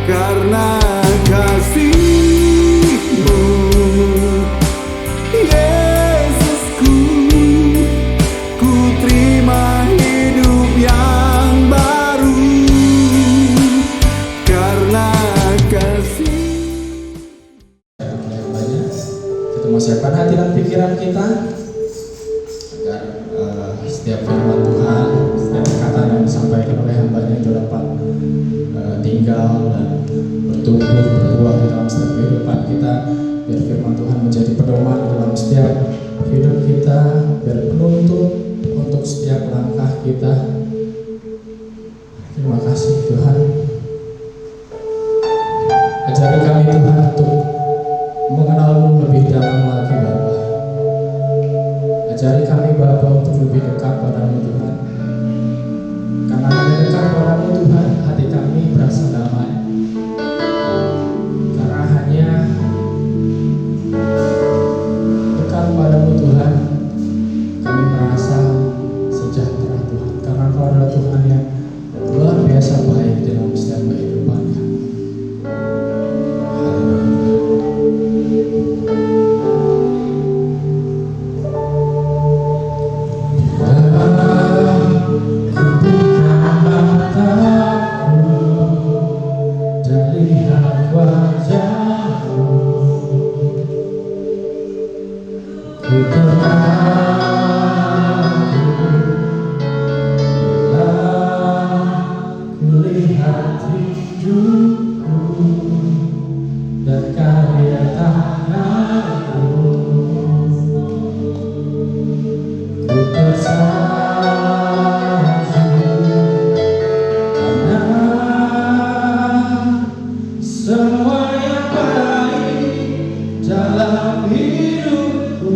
karena kasih-Mu, Yesusku. Ku terima hidup yang baru karena kasih. Kita mau siapkan hati dan pikiran kita agar setiap firman Tuhan, setiap perkataan yang disampaikan oleh hamba-Nya itu dapat tinggal dan bertumbuh berbuah di dalam setiap kehidupan kita. Biar firman Tuhan menjadi pedoman dalam setiap hidup kita, biar penuntun untuk setiap langkah kita. Terima kasih Tuhan. Ajari kami Tuhan untuk mengenal-Mu lebih dalam lagi Bapa. Ajari kami Bapa untuk lebih dekat padamu Tuhan. Karena hanya dekat padamu Tuhan, hati kami berasa damai. Karena hanya dekat padamu Tuhan, kami merasa sejahtera Tuhan. Karena Kau adalah Tuhan yang luar biasa baik dalam setiap kehidupan kami. Dalam hidupku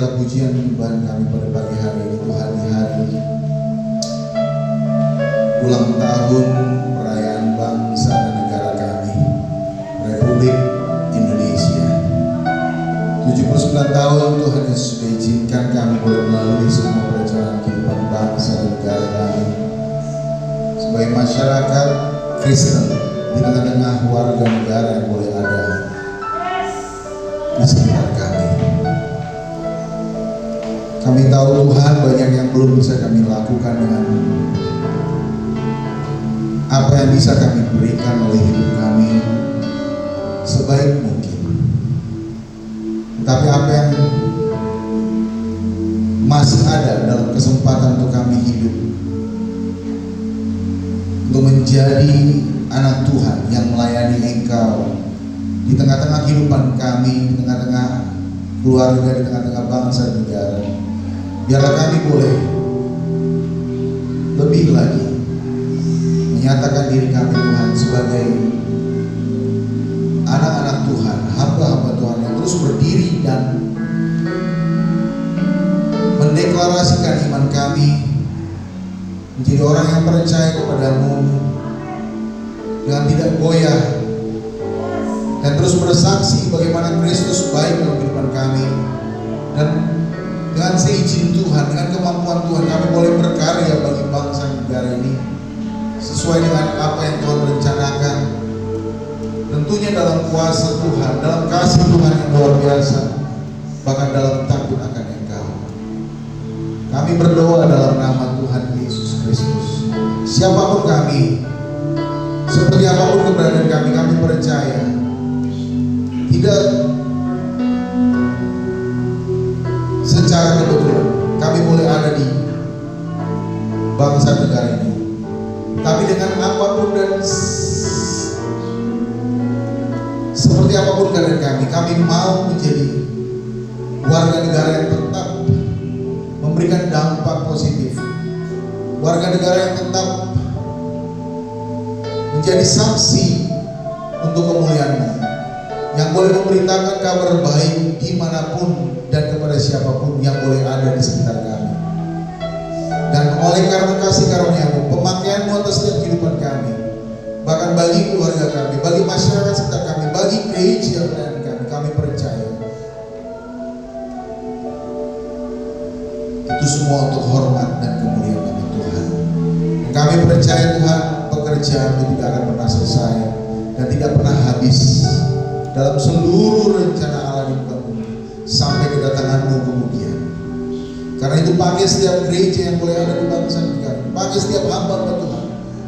segala pujian penyembahan kami pada pagi hari ini Tuhan, di hari ulang tahun perayaan bangsa dan negara kami, Republik Indonesia. 79 tahun Tuhan yang sudah izinkan kami boleh melalui semua perjalanan kehidupan bangsa dan negara kami sebagai masyarakat Kristen di tengah-tengah warga negara yang boleh ada di sekitar kami. Kami tahu Tuhan banyak yang belum bisa kami lakukan dengan apa yang bisa kami berikan oleh hidup kami sebaik mungkin. Tapi apa yang masih ada dalam kesempatan untuk kami hidup, untuk menjadi anak Tuhan yang melayani Engkau di tengah-tengah kehidupan kami, di tengah-tengah keluarga, di tengah-tengah bangsa dan negara. Biarlah kami boleh lebih lagi menyatakan diri kami Tuhan sebagai anak-anak Tuhan, hamba-hamba Tuhan yang terus berdiri dan mendeklarasikan iman kami menjadi orang yang percaya kepadamu dengan tidak goyah, dan terus bersaksi bagaimana Kristus baik dalam kehidupan kami. Dan dengan seizin Tuhan, dengan kemampuan Tuhan, kami boleh berkarya bagi bangsa dan negara ini sesuai dengan apa yang Tuhan rencanakan, tentunya dalam kuasa Tuhan, dalam kasih Tuhan yang luar biasa, bahkan dalam takut akan Engkau. Kami berdoa dalam nama Tuhan Yesus Kristus. Siapapun kami, seperti apapun keberadaan kami, kami percaya tidak secara kebetulan kami boleh ada di bangsa negara ini, tapi dengan apapun dan seperti apapun keadaan kami mau menjadi warga negara yang tetap memberikan dampak positif, warga negara yang tetap menjadi saksi untuk kemuliaan-Mu, yang boleh memberitakan kabar baik dimanapun dan kepada siapapun yang boleh ada di sekitar kami. Dan oleh karena kasih karunia-Mu, pemakaian-Mu atas setiap kehidupan kami, bahkan bagi keluarga kami, bagi masyarakat sekitar kami, bagi gereja dan kami percaya itu semua untuk hormat dan kemuliaan nama Tuhan. Dan kami percaya Tuhan, pekerjaan itu tidak akan pernah selesai dan tidak pernah habis dalam seluruh rencana Allah di muka bumi sampai kedatangan-Mu kemudian. Karena itu pakai setiap gereja yang boleh ada di bangsa negara, pakai setiap hamba Tuhan,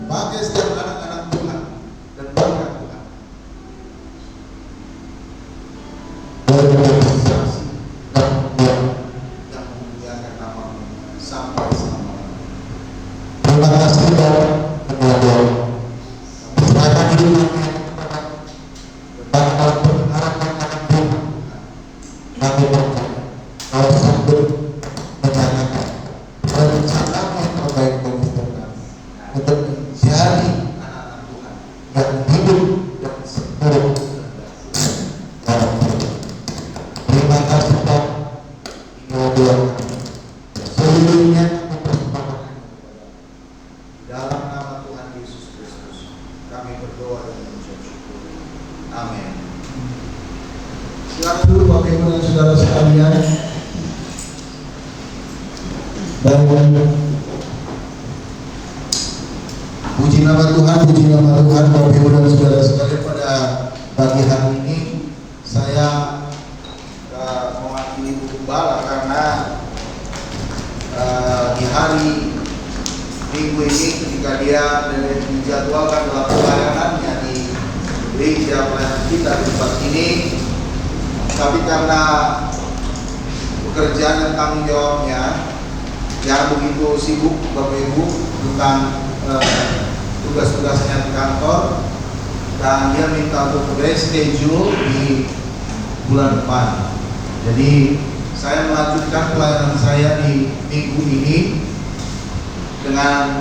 pakai setiap anak-anak Tuhan dan berkat Tuhan, boleh bersaksi dan memuliakan nama-Mu sampai selama-lamanya. Terima kasih Tuhan. Serahkan hidup puji nama Tuhan, Bapak Ibu dan saudara sekalian. Pada pagi hari ini saya mewakili Bu Gembala karena di hari Minggu ini ketika dia dijadwalkan dalam pelayanannya di gereja pelayanan kita di tempat ini, tapi karena pekerjaan dan tanggung jawabnya yang begitu sibuk Bapak Ibu tentang tugas-tugasnya di kantor, dan dia minta untuk reschedule di bulan depan. Jadi saya melanjutkan pelayanan saya di minggu ini dengan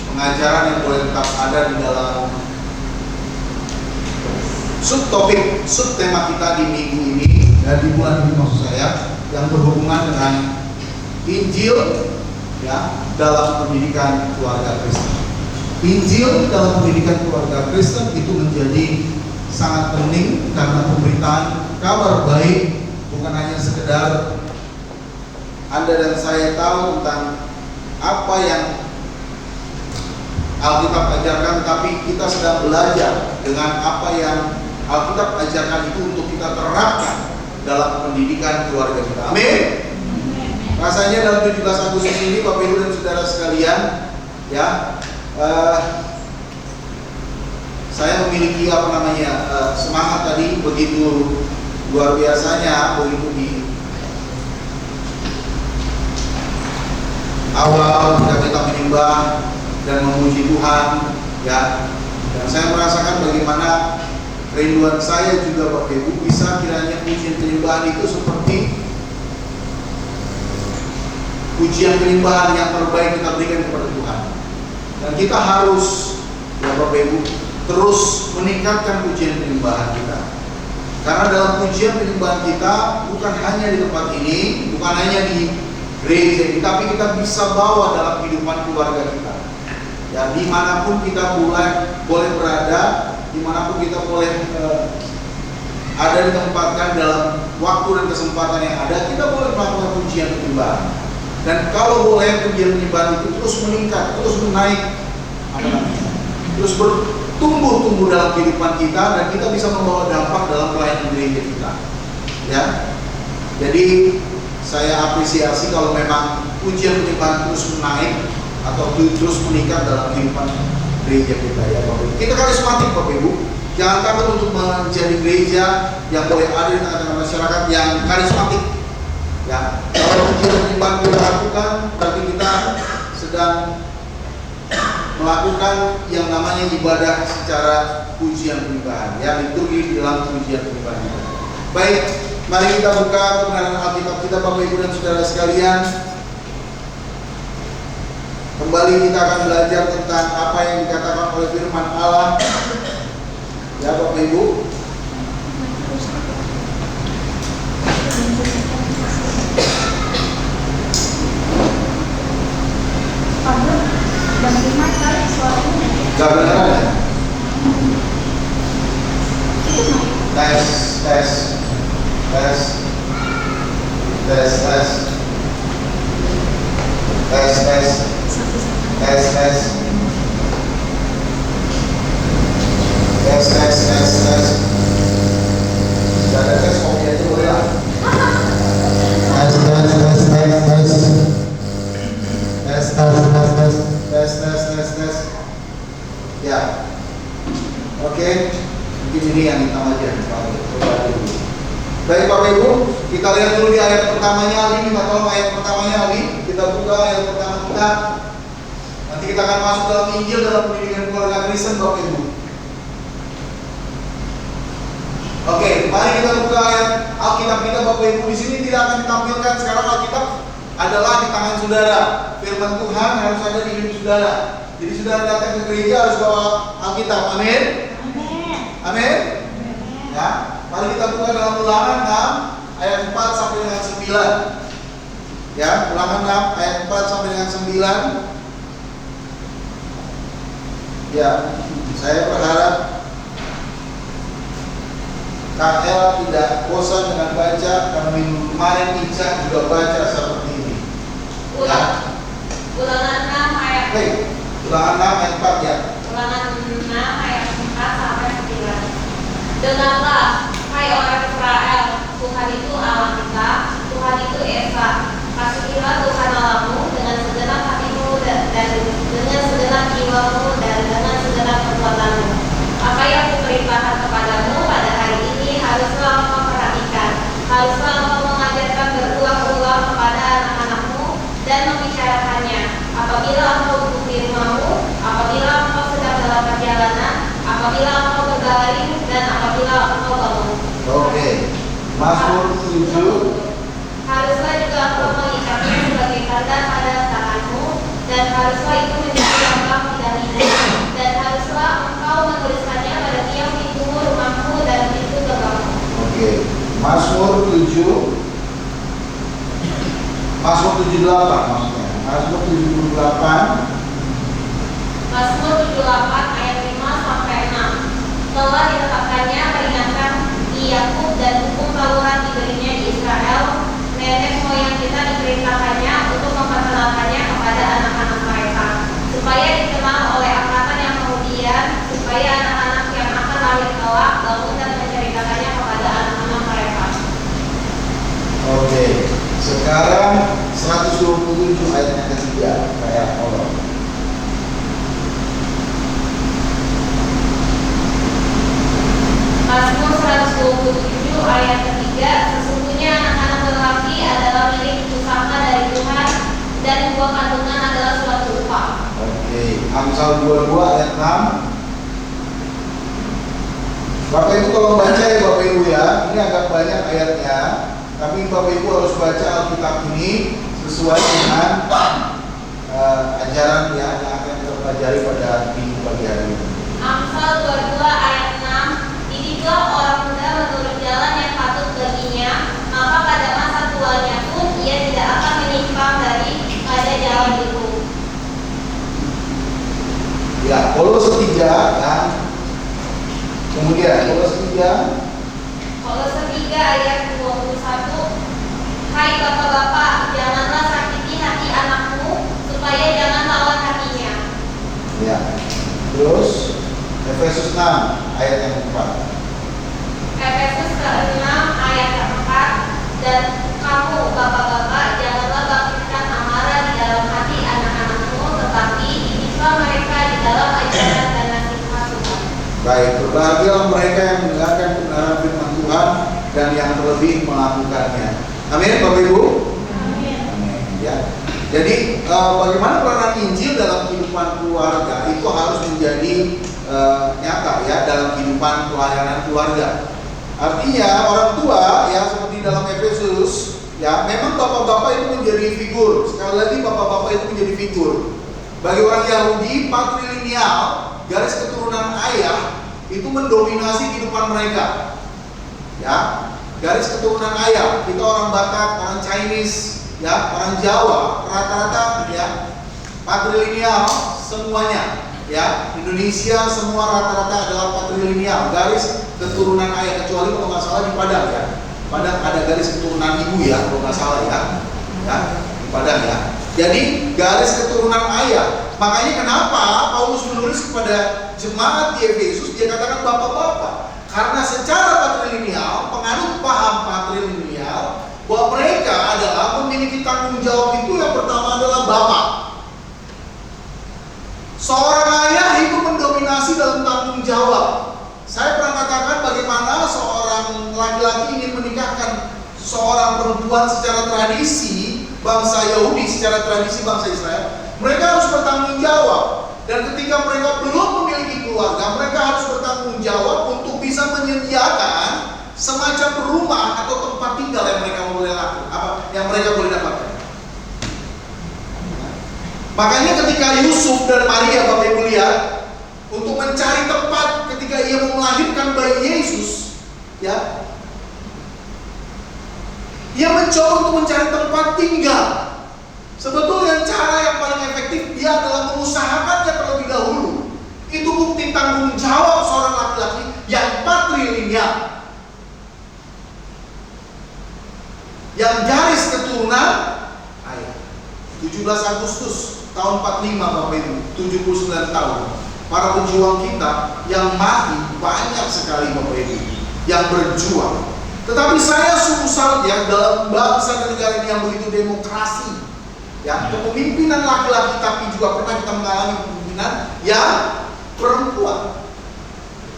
pengajaran yang boleh tetap ada di dalam subtopik, subtema kita di minggu ini dan di bulan ini maksud saya, yang berhubungan dengan Injil ya dalam pendidikan keluarga Kristen. Injil dalam pendidikan keluarga Kristen itu menjadi sangat penting karena pemberitaan kabar baik bukan hanya sekedar Anda dan saya tahu tentang apa yang Alkitab ajarkan, tapi kita sedang belajar dengan apa yang Alkitab ajarkan itu untuk kita terapkan dalam pendidikan keluarga kita. Amin. Rasanya dalam 17 Agustus ini Bapak Ibu dan Saudara sekalian, ya, saya memiliki semangat tadi begitu luar biasanya, begitu di awal kita menyembah dan memuji Tuhan, ya. Dan saya merasakan bagaimana kerinduan saya juga Bapak Ibu bisa kiranya pujian penyembahan itu seperti pujian penyembahan yang terbaik kita berikan kepada Tuhan. Dan kita harus, ya Bapak Ibu, terus meningkatkan pujian penyembahan kita. Karena dalam pujian penyembahan kita bukan hanya di tempat ini, bukan hanya di gereja ini, tapi kita bisa bawa dalam kehidupan keluarga kita. Ya, dimanapun kita boleh berada, dimanapun kita boleh ada ditempatkan dalam waktu dan kesempatan yang ada, kita boleh melakukan pujian penyembahan. Dan kalau boleh pujian penyembahan itu terus meningkat, terus menaik, terus bertumbuh dalam kehidupan kita, dan kita bisa membawa dampak dalam pelayanan gereja kita. Ya, jadi saya apresiasi kalau memang pujian penyembahan terus menaik atau terus meningkat dalam kehidupan gereja kita, ya Bapak Ibu. Kita karismatik Bapak Ibu. Jangan takut untuk menjadi gereja yang boleh ada di tengah-tengah masyarakat yang karismatik. Ya, kalau pujian penyembahan kita lakukan, berarti kita sedang melakukan yang namanya ibadah secara pujian penyembahan, ya, liturgi di dalam pujian penyembahan. Baik, mari kita buka kebenaran Alkitab kita Bapak Ibu dan Saudara sekalian. Kembali kita akan belajar tentang apa yang dikatakan oleh firman Allah, ya Bapak Ibu. Gak beneran ya? Tes. Gak ada tes, kopi aja boleh lah. Tes. Ya, oke, mungkin ini yang hitam aja. Baik Bapak Ibu, kita lihat dulu di ayat pertamanya Ali. Minta tolong ayat pertamanya Ali. Kita buka ayat pertama kita. Nanti kita akan masuk dalam Injil dalam pendidikan keluarga Kristen Bapak Ibu. Oke, mari kita buka ayat Alkitab kita Bapak Ibu. Di sini tidak akan ditampilkan sekarang. Alkitab adalah di tangan saudara. Firman Tuhan harus ada di hidup saudara. Jadi saudara datang ke gereja harus bawa Alkitab. Amin. Amin. Ya, mari kita buka dalam Ulangan 6 ayat 4 sampai dengan 9. Ya, Ulangan 6 ayat 4 sampai dengan 9. Ya, saya berharap KL tidak bosan dengan baca, karena minggu kemarin Ica juga baca seperti ini. Ulangan 6 ayat Ulangan 6 ayat 4 ya. Ulangan 6 ayat 4 sampai 9. Dengarlah, hai orang Israel, Tuhan itu Allah kita, Tuhan itu Esa. Kasihilah Tuhan Allahmu dengan segenap hatimu dan dengan segenap jiwamu dan dengan segenap kekuatanmu. Apa yang kuperintahkan kepadamu pada hari ini haruslah engkau perhatikan, haruslah engkau mengajarkan berulang-ulang kepada anak-anakmu dan membicarakannya. Apabila engkau duduk di rumahmu, apabila engkau sedang dalam perjalanan, apabila engkau berbaring, dan apabila engkau bangun. Oke. Mazmur 7. Haruslah juga engkau mengikatnya sebagai tanda pada tanganmu, dan haruslah itu menjadi lambang di dahimu, dan haruslah engkau menuliskannya pada tiang pintu rumahmu dan pintu gerbangmu. Oke. Mazmur 7 Mazmur 78 maksudnya. Mazmur 78. Mazmur 78 ayat 5 sampai 6. Telah ditetapkannya peringatan di Yakub dan hukum Taurat diberinya di Israel. Nenek moyang kita diperintahkannya untuk memperkenalkannya kepada anak-anak mereka, supaya dikenal oleh angkatan yang kemudian, supaya anak-anak yang akan lahir kelak bangun dan menceritakannya kepada anak-anak mereka. Oke, sekarang 127 ayat yang ketiga, kayak Allah. Mazmur 127 ayat ketiga. Sesungguhnya anak-anak lelaki adalah milik pusaka dari Tuhan, dan buah kandungan adalah suatu upah. Oke, Amsal 22 ayat 6. Bapak Ibu kalau baca ya Bapak Ibu ya, ini agak banyak ayatnya, tapi Bapak Ibu harus baca Alkitab ini sesuai dengan ajaran ya, yang akan kita pelajari pada minggu pagi hari ini. Amsal 22 ayat 6. Didiklah orang muda menurut jalan yang patut baginya, maka pada masa tuanya pun ia tidak akan menyimpang pada jalan itu. Ya, Kolose 3 ya. Kemudian Kolose 3 ayat 21. Hai bapak-bapak, janganlah sakiti hati anakmu, supaya jangan lawan hatinya. ya. Terus Efesus 6 ayat yang keempat. Efesus 6 ayat 4. Dan kamu bapak-bapak, janganlah bangkitkan amarah di dalam hati anak-anakmu, tetapi didiklah mereka di dalam ajaran dan nasihat Tuhan. Baik, berbahagialah mereka yang mendengarkan kebenaran firman Tuhan dan yang terlebih melakukannya. Amin, Bapak Ibu. Amin. Amin. Ya. Jadi bagaimana peranan Injil dalam kehidupan keluarga itu harus menjadi nyata ya dalam kehidupan pelayanan keluarga. Artinya orang tua ya seperti dalam Efesus ya, memang bapak-bapak itu menjadi figur. Sekali lagi bapak-bapak itu menjadi figur. Bagi orang Yahudi patrilineal, garis keturunan ayah itu mendominasi kehidupan mereka. Ya, garis keturunan ayah. Kita orang Batak, orang Chinese, ya, orang Jawa, rata-rata ya patrilineal semuanya. Ya, Indonesia semua rata-rata adalah patrilineal, garis keturunan ayah, kecuali kalau nggak salah di Padang ya. Padang ada garis keturunan ibu ya, kalau nggak salah ya. Ya, di Padang ya. Jadi garis keturunan ayah. Makanya kenapa Paulus menulis kepada jemaat di Efesus, dia katakan bapak-bapak, karena secara patrilineal, penganut paham patrilineal, bahwa mereka adalah memiliki tanggung jawab itu yang pertama adalah bapak. Seorang ayah itu mendominasi dalam tanggung jawab. Saya pernah katakan bagaimana seorang laki-laki ingin menikahkan seorang perempuan secara tradisi bangsa Yahudi, secara tradisi bangsa Israel. Mereka harus bertanggung jawab. Dan ketika mereka belum memiliki keluarga, mereka harus bertanggung jawab untuk bisa menyediakan semacam rumah atau tempat tinggal yang mereka boleh lakukan, yang mereka boleh dapatkan. Makanya ketika Yusuf dan Maria, Bapak Ibu lihat, untuk mencari tempat ketika ia mau melahirkan bayi Yesus, ya, ia mencoba untuk mencari tempat tinggal. Sebetulnya cara yang paling efektif dia adalah mengusahakannya terlebih dahulu. Itu bukti tanggung jawab seorang laki-laki yang patrilineal, yang garis keturunan ayah. 17 Agustus tahun 45 Bapak Ibu, 79 tahun. Para pejuang kita yang mati banyak sekali Bapak Ibu, yang berjuang. Tetapi saya sungguh salut ya, dalam bangsa dan negara ini yang begitu demokrasi, ya, kepemimpinan laki-laki, tapi juga pernah kita mengalami kepemimpinan yang perempuan.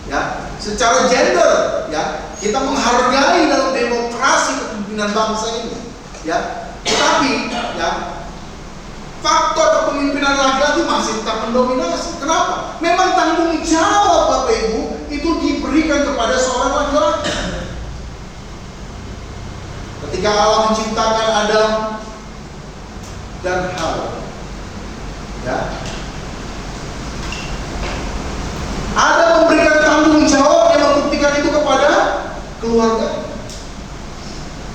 Ya, secara gender, ya, kita menghargai dalam demokrasi kepemimpinan bangsa ini. Ya, tetapi ya, faktor kepemimpinan laki-laki masih tetap mendominasi. Kenapa? Memang tanggung jawab Bapak Ibu itu diberikan kepada seorang laki-laki. Ketika Allah menciptakan Adam dan Hawa, ya, Adam memberikan tanggung jawab yang membuktikan itu kepada keluarga.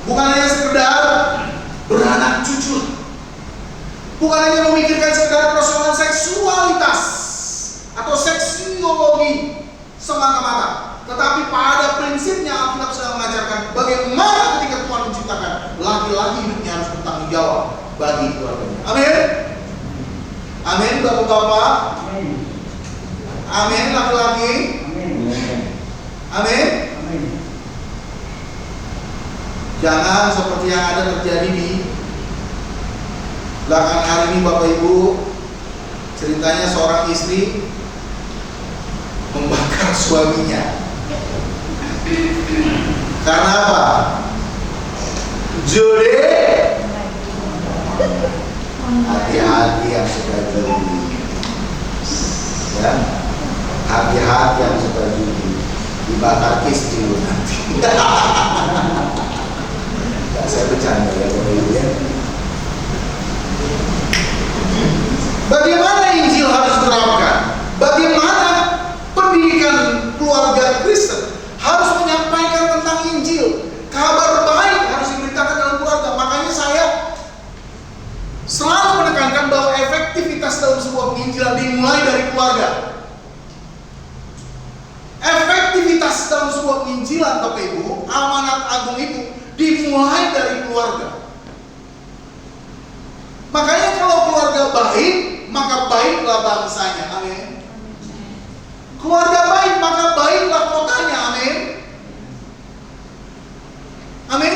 Bukan hanya sekedar beranak jujur. Bukan hanya memikirkan sekedar persoalan seksualitas atau seksiologi semata-mata, tetapi pada prinsipnya Alkitab sedang mengajarkan bagaimana ketika Tuhan menciptakan laki-laki hidupnya harus bertanggung jawab bagi keluarganya. Amin. Amin, bapak-bapak. Amin, laki-laki. Amin. Jangan seperti yang ada terjadi di belakangan hari ini, Bapak Ibu. Ceritanya seorang istri membakar suaminya. Karena apa? Judi. Hati-hati yang suka judi. Ya, hati-hati yang suka judi. Dibakar kis dulu nanti. Saya bercanda ya Bapak Ibu ya. Bagaimana Injil harus diterapkan? Bagaimana pendidikan keluarga Kristen harus menyampaikan tentang Injil? Kabar baik harus diberitakan dalam keluarga. Makanya saya selalu menekankan bahwa efektivitas dalam sebuah penginjilan dimulai dari keluarga. Efektivitas dalam sebuah penginjilan, Bapak Ibu, amanat agung itu dimulai dari keluarga. Makanya kalau keluarga baik, maka baiklah bangsanya. Amin. Keluarga baik, maka baiklah kotanya. Amin. Amin.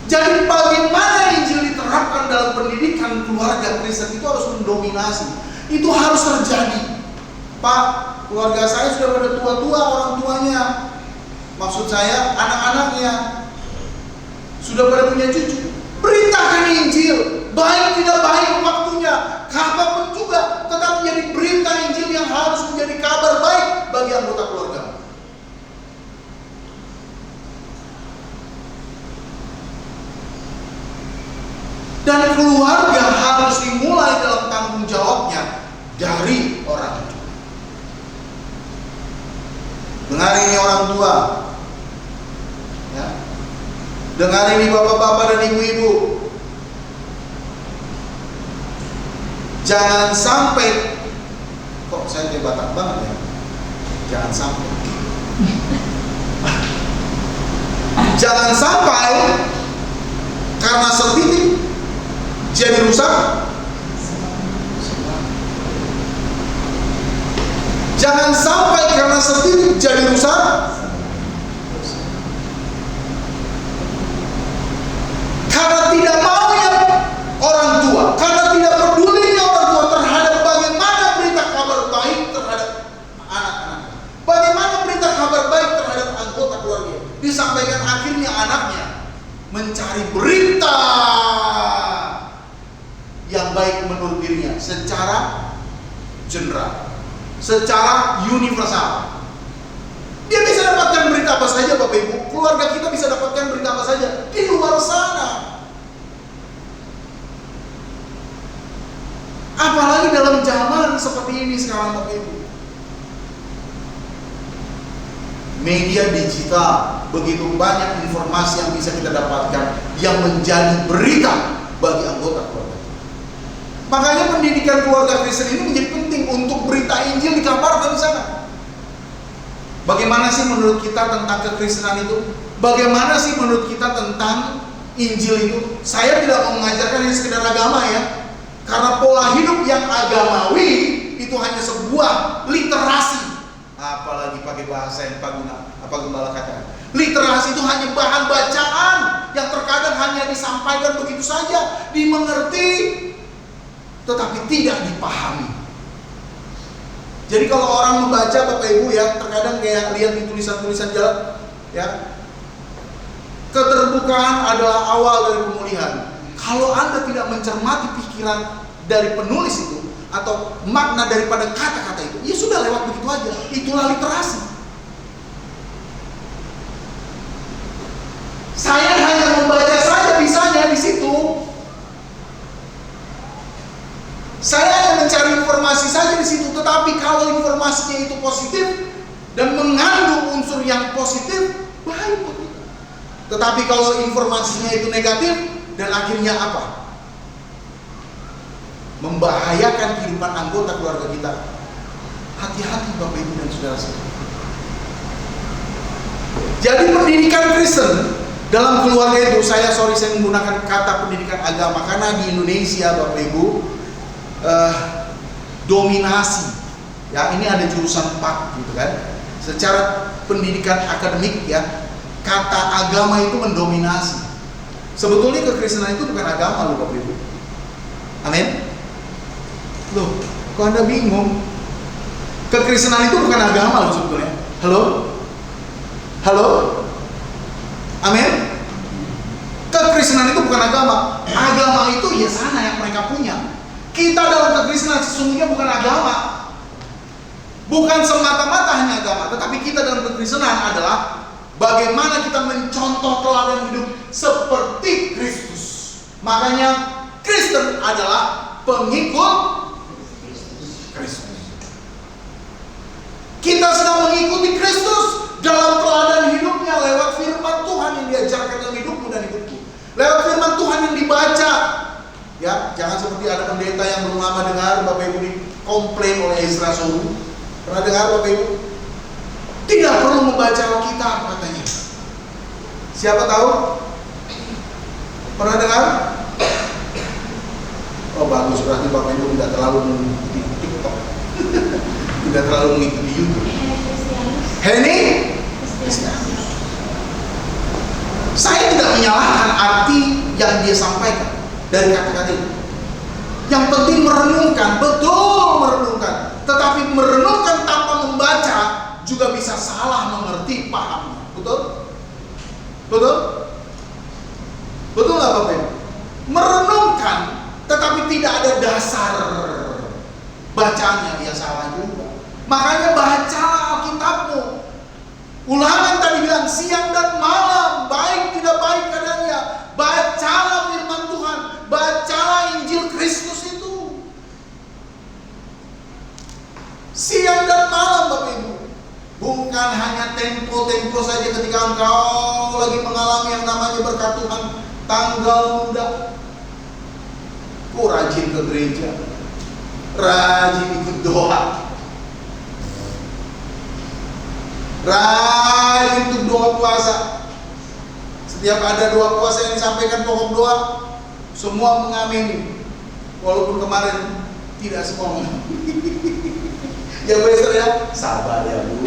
Jadi bagaimana Injil diterapkan dalam pendidikan keluarga Kristen itu harus mendominasi. Itu harus terjadi. Pak, keluarga saya sudah pada tua-tua, orang tuanya, maksud saya anak-anaknya sudah pada punya cucu. Beritakan Injil, baik tidak baik waktunya, kapanpun juga, tetap menjadi berita Injil yang harus menjadi kabar baik bagi anggota keluarga. Dan keluarga harus dimulai dalam tanggung jawabnya dari orang tua. Dengar ini orang tua, ya. Dengar ini bapak-bapak dan ibu-ibu. Jangan sampai, kok saya kayak Batak banget ya. Jangan sampai. Jangan sampai karena setitik jadi rusak. Jangan sampai karena setitik jadi rusak. Karena tidak maunya orang tua, karena tidak pedulinya orang tua terhadap bagaimana berita kabar baik terhadap anak-anak, bagaimana berita kabar baik terhadap anggota keluarga, disampaikan akhirnya anaknya mencari berita yang baik menurut dirinya secara general, secara universal. Dia bisa dapatkan berita apa saja Bapak Ibu. Keluarga kita bisa dapatkan berita apa saja di luar sana. Apalagi dalam zaman seperti ini sekarang Bapak Ibu. Media digital, begitu banyak informasi yang bisa kita dapatkan yang menjadi berita bagi anggota keluarga. Makanya pendidikan keluarga Kristen ini menjadi penting untuk berita Injil dikabarkan di sana. Bagaimana sih menurut kita tentang kekristenan itu? Bagaimana sih menurut kita tentang Injil itu? Saya tidak mau mengajarkan yang sekedar agama ya. Karena pola hidup yang agamawi itu hanya sebuah literasi. Apalagi pakai bahasa yang Pak Gembala katakan. Literasi itu hanya bahan bacaan yang terkadang hanya disampaikan begitu saja, dimengerti, tetapi tidak dipahami. Jadi kalau orang membaca Bapak Ibu ya, terkadang kayak lihat di tulisan-tulisan jalan ya, keterbukaan adalah awal dari pemulihan. Kalau Anda tidak mencermati pikiran dari penulis itu atau makna daripada kata-kata itu, ya sudah lewat begitu aja. Itulah literasi. Saya hanya membaca saja bisanya di situ. Saya hanya mencari informasi saja di situ, tetapi kalau informasinya itu positif dan mengandung unsur yang positif, baik. Tetapi kalau informasinya itu negatif, dan akhirnya apa? Membahayakan kehidupan anggota keluarga kita. Hati-hati Bapak Ibu dan Saudara sekalian. Jadi pendidikan Kristen dalam keluarga itu, saya menggunakan kata pendidikan agama karena di Indonesia Bapak Ibu dominasi. Ya, ini ada jurusan 4 gitu kan. Secara pendidikan akademik ya, kata agama itu mendominasi. Sebetulnya kekristenan itu bukan agama loh Bapak Ibu. Amin. Loh, kok Anda bingung? Kekristenan itu bukan agama loh sebetulnya. Halo? Halo? Amin. Kekristenan itu bukan agama. Agama itu ya sana yang mereka punya. Kita dalam kekristenan sesungguhnya bukan agama. Bukan semata-mata hanya agama, tetapi kita dalam kekristenan adalah bagaimana kita mencontoh teladan hidup seperti Kristus. Makanya Kristen adalah pengikut Kristus. Kita sedang mengikuti Kristus dalam teladan hidupnya lewat firman Tuhan yang diajarkan dalam hidupmu dan hidupku. Lewat firman Tuhan yang dibaca. Ya, jangan seperti ada pendeta yang belum lama dengar Bapak Ibu dikomplain oleh Ezra Soru. Pernah dengar Bapak Ibu? Tidak perlu membaca Alkitab katanya. Siapa tahu? Pernah dengar? Oh bagus, berarti Bapak Ibu tidak terlalu mengikuti TikTok. Tidak terlalu mengikuti YouTube. Henny? Saya tidak menyalahkan arti yang dia sampaikan dari kata-kata itu. Yang penting merenungkan, betul merenungkan. Tetapi merenungkan tanpa membaca juga bisa salah mengerti pahamnya. Betul? Betul? Betul nggak Bapak Ibu? Merenungkan tetapi tidak ada dasar bacanya, ya salah juga. Makanya bacalah Alkitabmu. Ulangan tadi bilang siang dan malam, baik tidak baik keadaannya. Bacalah firman Tuhan, bacalah Injil Kristus itu. Siang dan malam Bapak Ibu. Bukan hanya tempo-tempo saja ketika engkau lagi mengalami yang namanya berkat Tuhan, tanggal muda. Rajin ke gereja, rajin ikut doa, rajin untuk doa puasa. Setiap ada doa puasa yang disampaikan pokok doa, semua mengamini. Walaupun kemarin tidak semua mengamini. Ya besar ya, sabar ya Bu.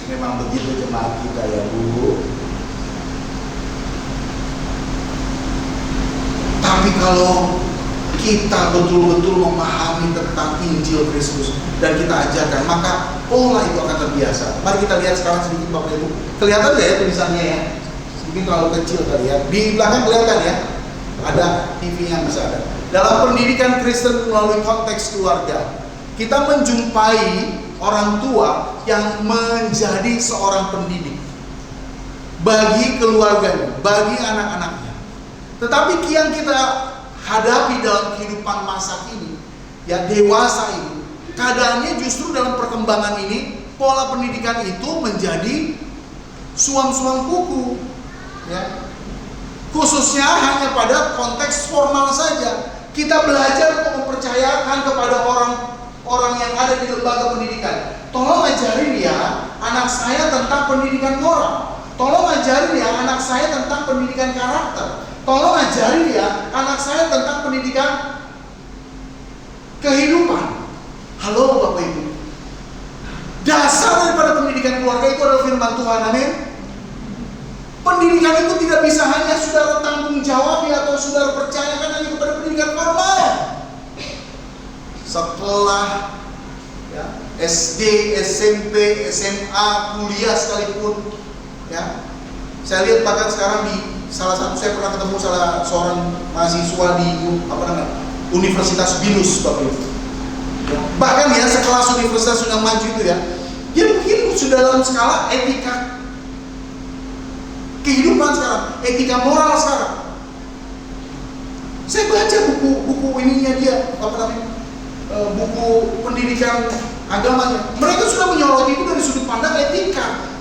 Memang begitu jemaat kita ya Bu. Tapi kalau kita betul-betul memahami tentang Injil Kristus dan kita ajarkan, maka pola itu akan terbiasa. Mari kita lihat sekarang sedikit Bapak Ibu. Kelihatan nggak ya tulisannya ya? Mungkin terlalu kecil kali ya. Di belakang kelihatan ya? Ada TV yang bisa ada. Dalam pendidikan Kristen melalui konteks keluarga, kita menjumpai orang tua yang menjadi seorang pendidik bagi keluarganya, bagi anak-anaknya. Tetapi yang kita hadapi dalam kehidupan masa kini, ya dewasa ini, keadaannya justru dalam perkembangan ini, pola pendidikan itu menjadi suam-suam kuku, ya. Khususnya hanya pada konteks formal saja. Kita belajar untuk mempercayakan kepada orang yang ada di lembaga pendidikan. Tolong ajarin ya anak saya tentang pendidikan moral. Tolong ajarin ya anak saya tentang pendidikan karakter. Tolong ajarin ya anak saya tentang pendidikan kehidupan. Halo Bapak Ibu. Dasar daripada pendidikan keluarga itu adalah firman Tuhan. Amin. Pendidikan itu tidak bisa hanya saudara tanggung jawab atau saudara percayakan hanya kepada pendidikan formal. Sekolah, ya, SD, SMP, SMA, kuliah sekalipun, ya. Saya lihat bahkan sekarang di salah satu, saya pernah ketemu salah seorang mahasiswa di Universitas Binus, Bapak Ibu. Ya. Bahkan ya sekelas universitas sudah maju itu ya, dia mungkin sudah dalam skala etika kehidupan sekarang, etika moral sekarang. Saya baca buku ininya dia, buku pendidikan agamanya. Mereka sudah menyoroti itu dari sudut pandang etika.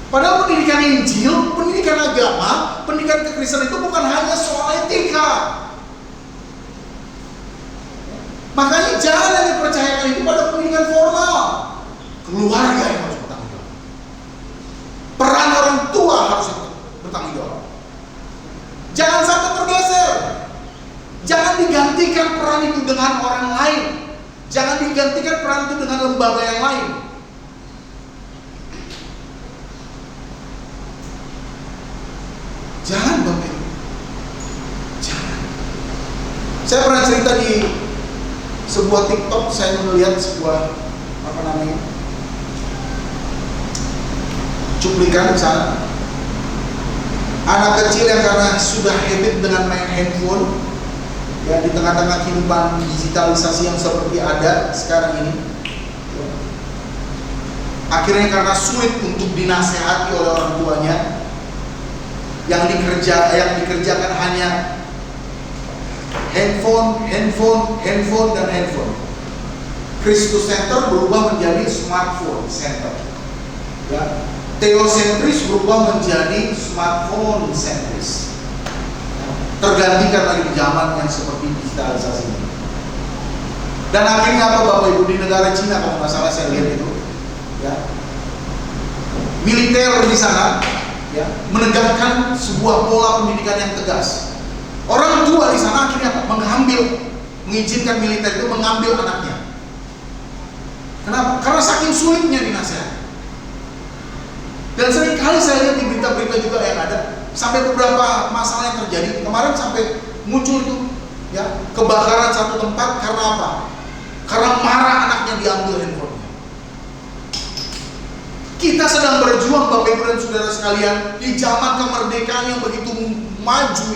Padahal pendidikan pendidikan Injil, pendidikan agama, pendidikan kekristenan itu bukan hanya soal etika. Makanya jangan dipercayakan itu pada pendidikan formal. Keluarga yang harus bertanggung jawab. Peran orang tua harus bertanggung jawab. Jangan sampai tergeser. Jangan digantikan peran itu dengan orang lain. Jangan digantikan peran itu dengan lembaga yang lain. Jangan Bapak Ibu. Jangan. Saya pernah cerita di sebuah TikTok, saya melihat sebuah cuplikan di sana. Anak kecil yang karena sudah habit dengan main handphone, ya di tengah-tengah kehidupan digitalisasi yang seperti ada sekarang ini, akhirnya karena sulit untuk dinasehati oleh orang tuanya, yang dikerjakan hanya handphone, dan handphone. Christus Center berubah menjadi smartphone center. Ya. Teosentris berubah menjadi smartphone sentris. Tergantikan lagi di zaman yang seperti digitalisasi ini. Dan akhirnya apa Bapak Ibu, di negara Cina kalau nggak salah saya lihat itu, ya, militer di sana, ya, menegakkan sebuah pola pendidikan yang tegas. Orang tua di sana akhirnya mengizinkan militer itu mengambil anaknya. Kenapa? Karena saking sulitnya dinasihati. Dan seringkali saya lihat di berita-berita juga yang ada, sampai beberapa masalah yang terjadi. Kemarin sampai muncul itu, ya, kebakaran satu tempat karena apa? Karena marah anaknya diambil handphonenya. Kita sedang berjuang Bapak Ibu dan Saudara sekalian di zaman kemerdekaan yang begitu maju,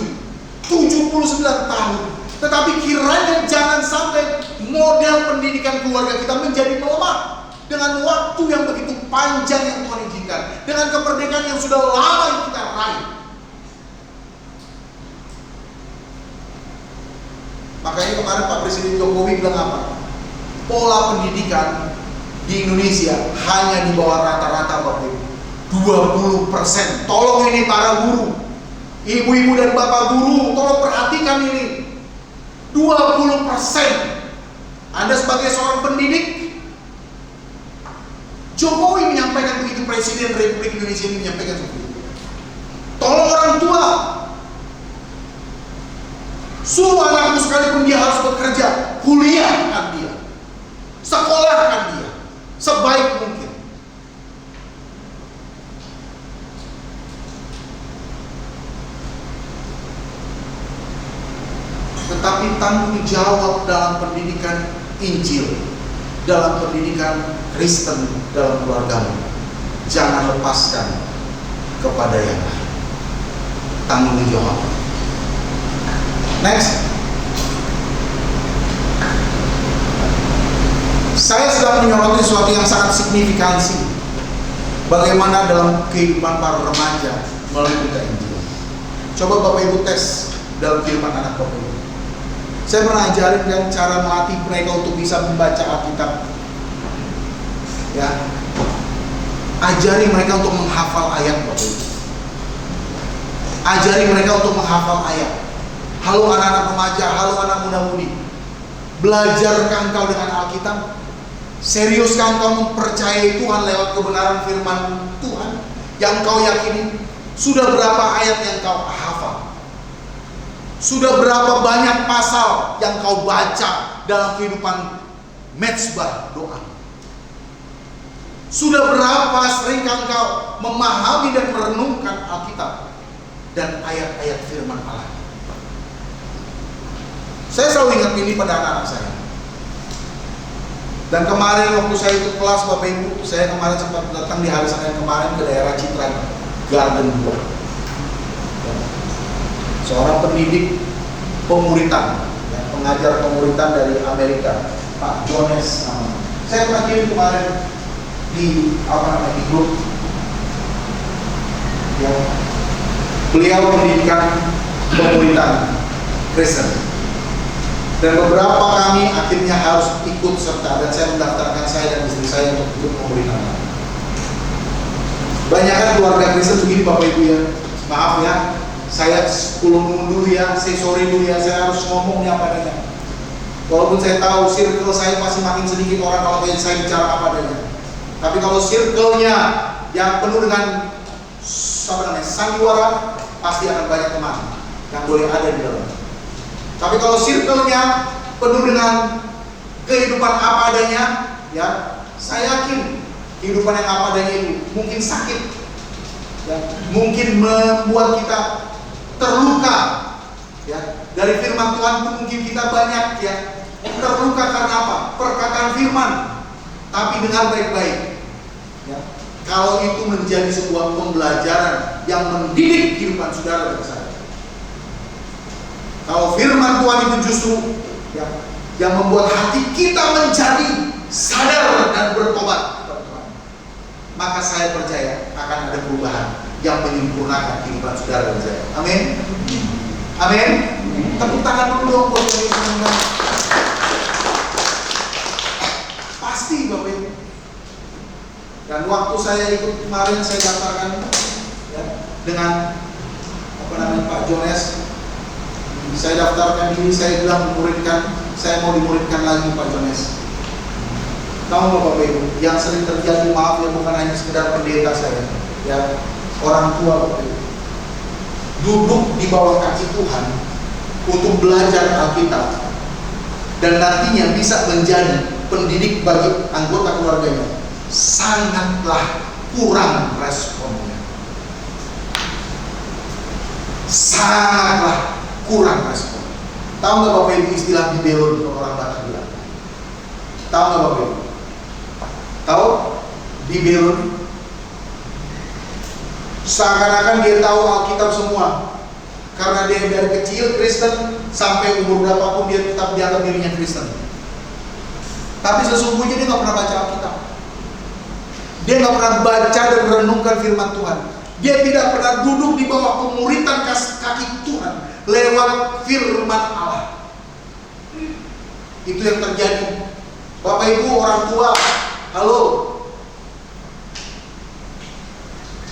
79 tahun. Tetapi kiranya jangan sampai model pendidikan keluarga kita menjadi melemah dengan waktu yang begitu panjang yang Tuhan izinkan, dengan kemerdekaan yang sudah lama yang kita raih. Makanya kemarin Pak Presiden Jokowi bilang apa? Pola pendidikan di Indonesia hanya di bawah rata-rata Bapak Ibu, 20%. Tolong ini para guru, ibu-ibu dan bapak guru, tolong perhatikan ini. 20%. Anda sebagai seorang pendidik, Jokowi menyampaikan begitu, Presiden Republik Indonesia ini menyampaikan seperti itu. Tolong orang tua, suruh anakmu sekalipun dia harus bekerja, kuliahkan dia, sekolahkan dia sebaik mungkin. Tetapi tanggung jawab dalam pendidikan Injil, dalam pendidikan Kristen dalam keluargamu, jangan lepaskan kepada yang lain. Tanggung jawab. Next. Saya sedang menyoroti sesuatu yang sangat signifikansi. Bagaimana dalam kehidupan para remaja melalui berita Injil. Coba Bapak Ibu tes dalam kehidupan anak Bapak Ibu. Saya pernah ajarin kan cara melatih mereka untuk bisa membaca Alkitab. Ya, ajari mereka untuk menghafal ayat Bapak Ibu. Ajari mereka untuk menghafal ayat. Halo anak-anak remaja, halo anak muda-mudi. Belajarkah engkau dengan Alkitab? Seriuskah engkau mempercayai Tuhan lewat kebenaran firman Tuhan yang kau yakini? Sudah berapa ayat yang kau hafal? Sudah berapa banyak pasal yang kau baca dalam kehidupan mezbah doa? Sudah berapa sering engkau memahami dan merenungkan Alkitab dan ayat-ayat firman Allah? Saya selalu ingat ini pada anak-anak saya. Dan kemarin waktu saya ikut kelas Bapak Ibu, saya kemarin sempat datang di hari Senin kemarin ke daerah Citra Garden 2. Seorang pendidik pemuritan, ya, pengajar pemuritan dari Amerika, Pak Jones. Saya pernah kirim kemarin di di grup. Ya, beliau pendidikan pemuritan Kristen. Dan beberapa kami akhirnya harus ikut serta, dan saya mendaftarkan saya dan istri saya untuk ikut pemuritan. Banyak kan keluarga Kristen begini Bapak Ibu ya. Maaf ya, saya kulung dulu ya, saya sorry dulu ya, saya harus ngomongnya apa adanya. Walaupun saya tahu circle saya masih makin sedikit orang kalau saya bicara apa adanya. Tapi kalau circle-nya yang penuh dengan sandiwara, pasti akan banyak teman yang boleh ada di dalam. Tapi kalau circle-nya penuh dengan kehidupan apa adanya, ya, saya yakin kehidupan yang apa adanya itu mungkin sakit, ya, mungkin membuat kita terluka, ya. Dari firman Tuhan pun mungkin kita banyak ya terluka karena apa? Perkataan firman. Tapi dengar baik-baik, ya. Kalau itu menjadi sebuah pembelajaran yang mendidik kehidupan saudara dan saya. Kalau firman Tuhan itu justru ya, yang membuat hati kita menjadi sadar dan bertobat, maka saya percaya akan ada perubahan yang menyempurnakan kehidupan saudara dan saya. Amin. Amin. Tepuk tangan dulu dong buat teman-teman. Pasti Bapak Ibu. Dan waktu saya ikut kemarin saya daftarkan ya, dengan Pak Jones. Saya daftarkan diri, saya bilang saya mau dimuridkan lagi Pak Jones. Tahu nggak Bapak Ibu, yang sering terjadi, maaf ya, bukan hanya sekedar pendeta saya, ya, orang tua Bapak Ibu, duduk di bawah kaki Tuhan untuk belajar Alkitab dan nantinya bisa menjadi pendidik bagi anggota keluarganya, sangatlah kurang responnya. Sangatlah kurang respon. Tahu nggak Bapak Ibu istilah dibelon kalau orang Batak bilang? Tahu nggak Bapak Ibu? Tahu? Dibelon. Seakan-akan dia tahu Alkitab semua. Karena dia dari kecil Kristen sampai umur berapapun dia tetap dianggap dirinya Kristen. Tapi sesungguhnya dia nggak pernah baca Alkitab. Dia nggak pernah baca dan merenungkan firman Tuhan. Dia tidak pernah duduk di bawah pemuritan kaki Tuhan lewat firman Allah. Itu yang terjadi. Bapak Ibu orang tua, halo.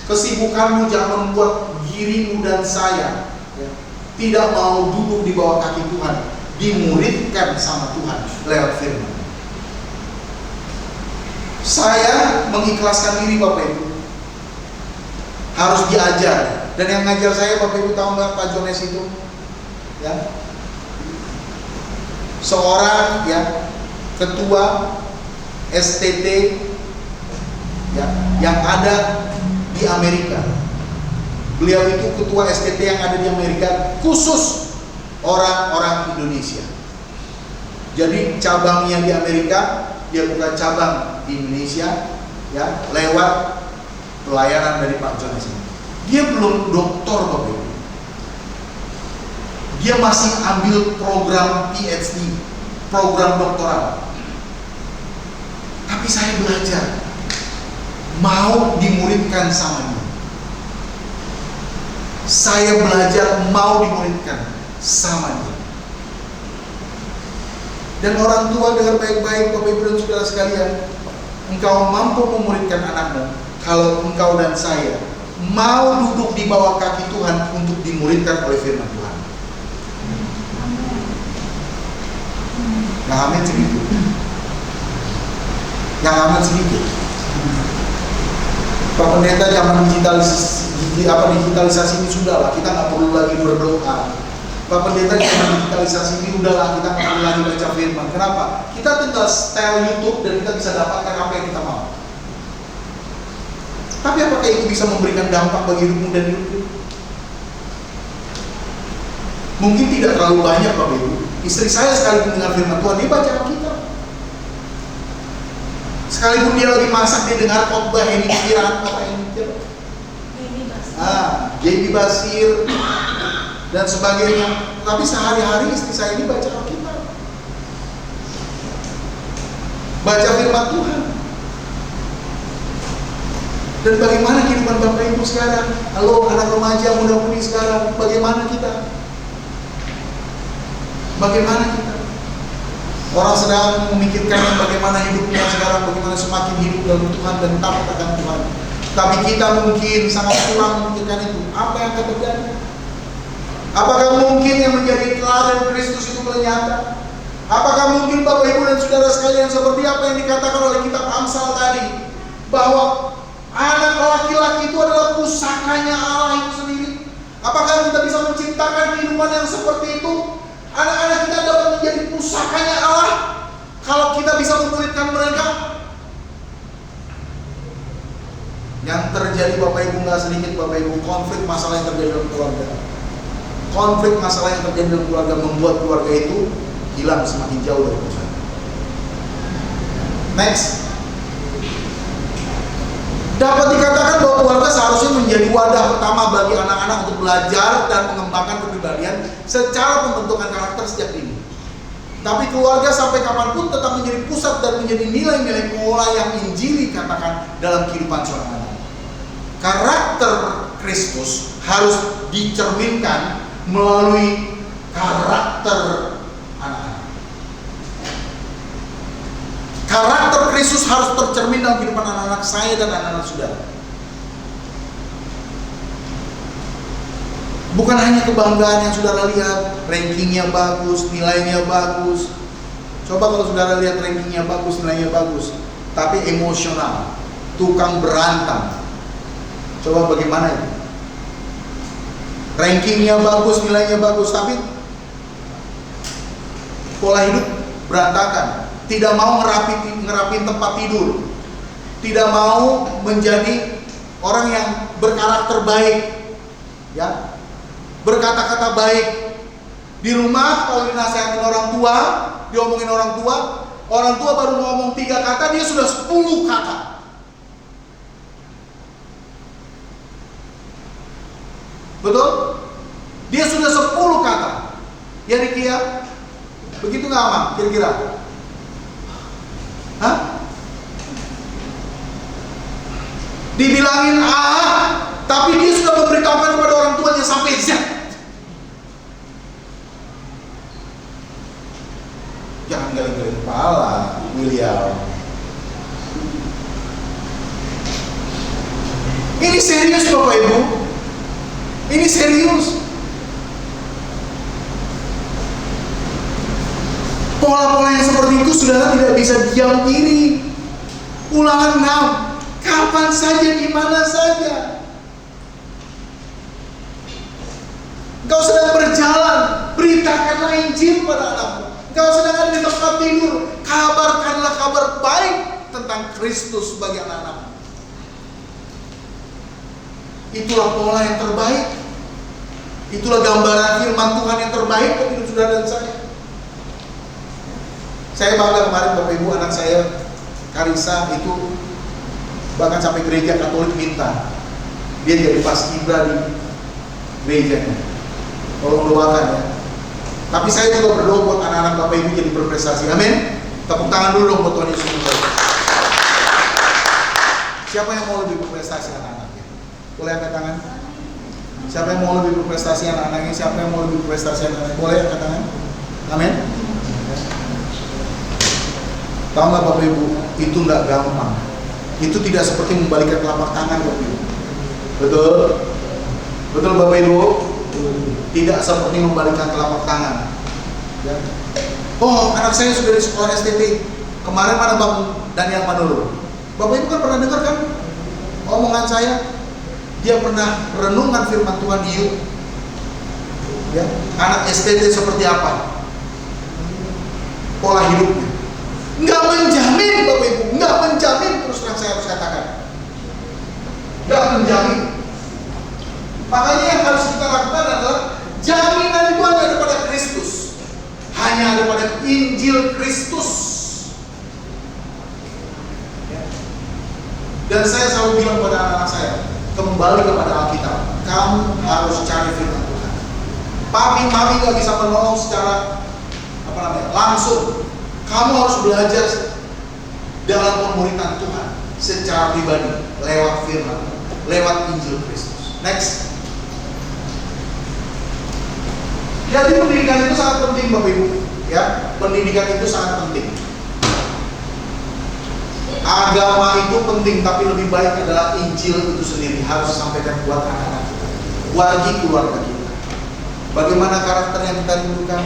Kesibukanmu jangan membuat dirimu dan saya ya, tidak mau duduk di bawah kaki Tuhan, dimuridkan sama Tuhan lewat firman. Saya mengikhlaskan diri Bapak Ibu, harus diajar. Dan yang ngajar saya Bapak Ibu tahu nggak Pak Jones itu? Ya, seorang ya ketua STT ya, yang ada di Amerika. Beliau itu ketua STT yang ada di Amerika khusus orang-orang Indonesia. Jadi cabangnya di Amerika, dia buka cabang di Indonesia ya, lewat pelayanan dari Pak Jones ini. Dia belum doktor Bapak Ibu. Dia masih ambil program PhD, program doktoral. Tapi saya belajar, mau dimuridkan sama dia. Saya belajar mau dimuridkan sama dia. Dan orang tua dengar baik-baik Bapak Ibu dan saudara sekalian, engkau mampu memuridkan anakmu kalau engkau dan saya mau duduk di bawah kaki Tuhan untuk dimuridkan oleh firman Tuhan. Yang amin sedikit. Yang amin sedikit. Pak Pendeta zaman digitalisasi ini sudahlah, kita nggak perlu lagi berdoa. Pak Pendeta zaman digitalisasi ini udahlah, kita nggak perlu lagi baca firman. Kenapa? Kita tinggal setel YouTube dan kita bisa dapatkan apa yang kita mau. Tapi apakah itu bisa memberikan dampak bagi hidupmu dan hidupku? Mungkin tidak terlalu banyak Bapak Ibu. Istri saya sekalipun dengar firman Tuhan, dia baca Alkitab. Sekalipun dia lagi masak, dia dengar khotbah ini pikiran apa ini? JB Basir dan sebagainya. Tapi sehari-hari istri saya ini baca Alkitab, baca firman Tuhan. Dan bagaimana kehidupan Bapak Ibu sekarang? Halo anak remaja muda-mudi sekarang, bagaimana kita? Bagaimana kita? Orang sedang memikirkan bagaimana hidupnya sekarang, bagaimana semakin hidup dalam Tuhan dan takut akan Tuhan. Tapi kita mungkin sangat kurang memikirkan itu. Apa yang akan terjadi? Apakah mungkin yang menjadi teladan Kristus itu melenyata? Apakah mungkin Bapak Ibu dan Saudara sekalian seperti apa yang dikatakan oleh kitab Amsal tadi, bahwa anak laki-laki itu adalah pusakanya Allah itu sendiri? Apakah kita bisa menciptakan kehidupan yang seperti itu? Anak-anak kita dapat menjadi pusakanya Allah kalau kita bisa memuridkan mereka. Yang terjadi Bapak Ibu nggak sedikit Bapak Ibu, konflik masalah yang terjadi dalam keluarga. Konflik masalah yang terjadi dalam keluarga membuat keluarga itu hilang semakin jauh dari Tuhan. Next. Dapat dikatakan bahwa keluarga seharusnya menjadi wadah pertama bagi anak-anak untuk belajar dan mengembangkan kepribadian secara pembentukan karakter sejak dini. Tapi keluarga sampai kapanpun tetap menjadi pusat dan menjadi nilai-nilai pola yang Injili katakan dalam kehidupan seorang anak. Karakter Kristus harus dicerminkan melalui karakter anak-anak. Karakter Kristus harus tercermin dalam kehidupan anak-anak saya dan anak-anak saudara. Bukan hanya kebanggaan yang saudara lihat, rankingnya bagus, nilainya bagus. Coba kalau saudara lihat rankingnya bagus, nilainya bagus, tapi emosional, tukang berantem. Coba bagaimana itu? Rankingnya bagus, nilainya bagus, tapi pola hidup berantakan. Tidak mau ngerapin tempat tidur. Tidak mau menjadi orang yang berkarakter baik. Ya, berkata-kata baik. Di rumah kalau dinasihatin orang tua, diomongin orang tua baru ngomong 3 kata, dia sudah 10 kata. Betul? Dia sudah 10 kata. Ya Riki ya? Begitu gak Amang? Kira-kira? Hah? Dibilangin A, tapi dia sudah memberitahukan kepada orang tuanya sampai Z. Jangan galing-galing kepala, William. Ini serius Bapak Ibu. Ini serius. Pola-pola yang seperti itu saudara tidak bisa diam diri. Ulangan 6. Kapan saja, di mana saja. Engkau sedang berjalan, beritakanlah Injil pada anakmu. Engkau sedang ada di tempat tidur, kabarkanlah kabar baik tentang Kristus bagi anak-anakmu. Itulah pola yang terbaik. Itulah gambaran firman Tuhan yang terbaik bagi hidup saudara dan saya. Saya bangga kemarin Bapak Ibu, anak saya Karisa itu bahkan sampai gereja Katolik minta dia jadi paskibra di gerejanya. Tolong doakan ya. Tapi saya juga berdoa buat anak-anak Bapak Ibu jadi berprestasi. Amin. Tepuk tangan dulu dong buat Tuhan Yesus. Siapa yang mau lebih berprestasi anak-anaknya? Boleh angkat tangan. Siapa yang mau lebih berprestasi anak-anaknya? Siapa yang mau lebih berprestasi anak-anaknya? Boleh angkat tangan. Amin. Tahu nggak Bapak Ibu? Itu nggak gampang. Itu tidak seperti membalikkan telapak tangan Bapak Ibu. Betul? Betul Bapak Ibu? Tidak seperti membalikkan telapak tangan. Ya. Oh, anak saya sudah di sekolah STT. Kemarin mana Bang Daniel Manurul? Bapak Ibu kan pernah dengar kan omongan saya? Dia pernah renungan firman Tuhan di YouTube. Ya, anak STT seperti apa? Pola hidupnya. Nggak menjamin Bapak Ibu, nggak menjamin, terus terang saya harus katakan, nggak menjamin. Makanya yang harus kita lakukan adalah jaminan itu hanya ada pada Kristus, hanya ada pada Injil Kristus. Ya. Dan saya selalu bilang pada anak-anak saya, kembali kepada Alkitab. Kamu harus cari firman Tuhan. Papi, mami nggak bisa menolong secara langsung. Kamu harus belajar dalam pemuritan Tuhan secara pribadi lewat firman, lewat Injil Kristus. Next. Jadi pendidikan itu sangat penting Bapak Ibu. Ya, pendidikan itu sangat penting. Agama itu penting, tapi lebih baik adalah Injil itu sendiri harus disampaikan buat anak-anak kita, bagi keluarga kita. Bagaimana karakter yang kita rindukan?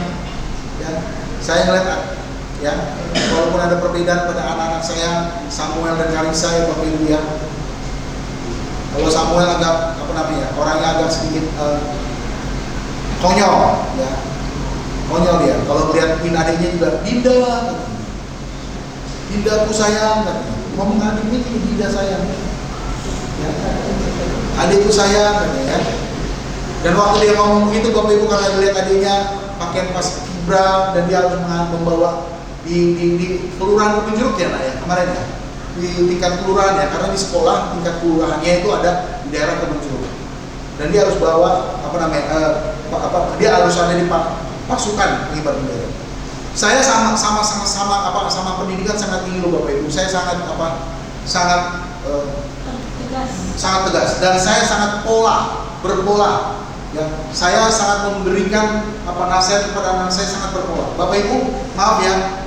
Ya, saya ngeliat ya, walaupun ada perbedaan pada anak-anak saya, Samuel dan Karissa ya Bapak Ibu ya. Kalau Samuel agak orangnya agak sedikit konyol ya, konyol dia. Kalau melihat adiknya juga, Dinda aku sayang kan, ngomong adiknya ini Dinda sayang ya. Adikku sayang kan ya. Dan waktu dia ngomong begitu Bapak Ibu, karena lihat adiknya pakaian pas kibra dan dia harus membawa di kelurahan Kebun Jeruk ya nak ya kemarin ya, di tingkat kelurahan ya, karena di sekolah tingkat kelurahannya itu ada di daerah Kebun Jeruk, dan dia harus bawa dia harus ada di pasukan pengibar bendera. Saya sama pendidikan sangat tinggi loh Bapak Ibu. Saya sangat tegas dan saya sangat berpola. Ya, saya sangat memberikan nasihat kepada anak saya, sangat berpola. Bapak Ibu, maaf ya.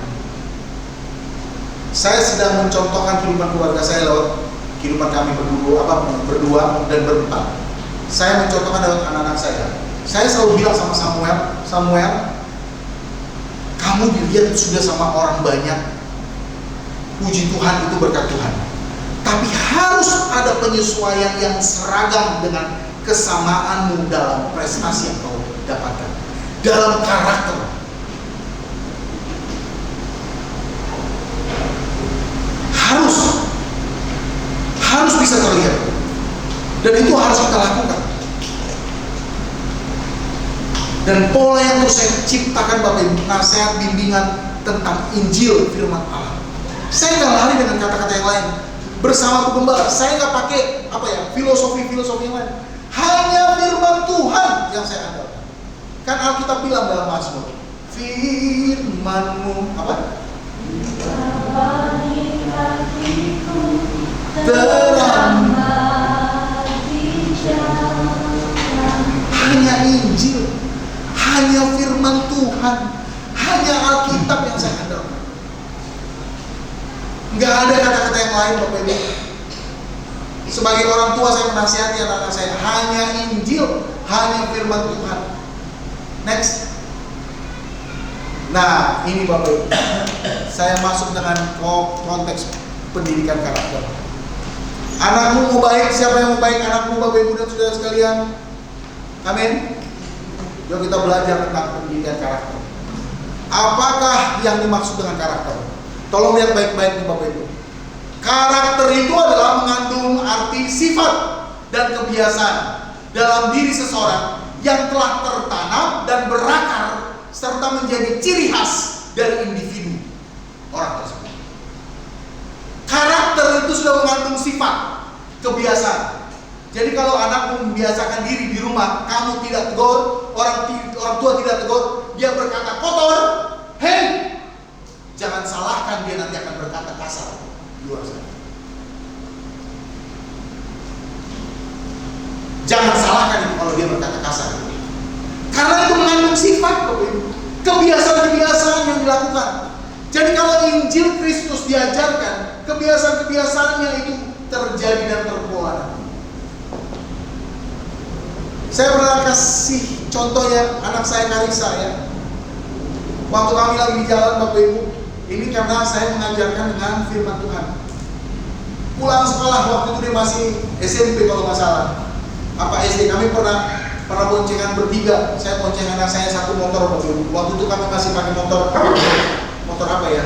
Saya sedang mencontohkan kehidupan keluarga saya lewat kehidupan kami berdua dan berempat. Saya mencontohkan lewat anak-anak saya. Saya selalu bilang sama Samuel, kamu dilihat sudah sama orang banyak, puji Tuhan, itu berkat Tuhan. Tapi harus ada penyesuaian yang seragam dengan kesamaanmu dalam prestasi yang kau dapatkan, dalam karakter. Harus bisa terlihat, dan itu harus kita lakukan. Dan pola yang terus saya ciptakan Bapak Ibu, nasihat bimbingan tentang Injil firman Allah. Saya nggak lari dengan kata-kata yang lain. Bersama pengembala, saya nggak pakai filosofi yang lain. Hanya firman Tuhan yang saya andalkan. Kan Alkitab bilang dalam Mazmur, firman-Mu terang. Hanya Injil, hanya firman Tuhan, hanya Alkitab yang saya andalkan. Nggak ada kata-kata yang lain Bapak Ibu. Sebagai orang tua saya menasihati anak-anak saya, hanya Injil, hanya firman Tuhan. Next. Nah, ini Bapak Ibu, saya masuk dengan konteks pendidikan karakter. Anakmu mau baik, siapa yang mau baik? Anakmu, Bapak Ibu dan saudara sekalian. Amin. Yuk kita belajar tentang pendidikan karakter. Apakah yang dimaksud dengan karakter? Tolong lihat baik-baik nih Bapak Ibu. Karakter itu adalah mengandung arti sifat dan kebiasaan dalam diri seseorang yang telah tertanam dan berakar serta menjadi ciri khas dari individu orang tersebut. Karakter itu sudah mengandung sifat, kebiasaan. Jadi kalau anak membiasakan diri di rumah, kamu tidak tegur, orang tua tidak tegur, dia berkata kotor, hei, jangan salahkan dia nanti akan berkata kasar di luar sana. Jangan salahkan itu kalau dia berkata kasar. Karena itu mengandung sifat, Bapak Ibu, kebiasaan-kebiasaan yang dilakukan. Jadi kalau Injil Kristus diajarkan, kebiasaan-kebiasaannya itu terjadi dan terpola. Saya pernah kasih contoh ya, anak saya Karissa ya. Waktu kami lagi di jalan Bapak Ibu, ini karena saya mengajarkan dengan firman Tuhan. Pulang sekolah, waktu itu dia masih SMP kalau nggak salah. Apa SD, kami pernah boncengan bertiga. Saya bonceng anak saya satu motor Bapak Ibu. Waktu itu kami masih pakai motor apa ya?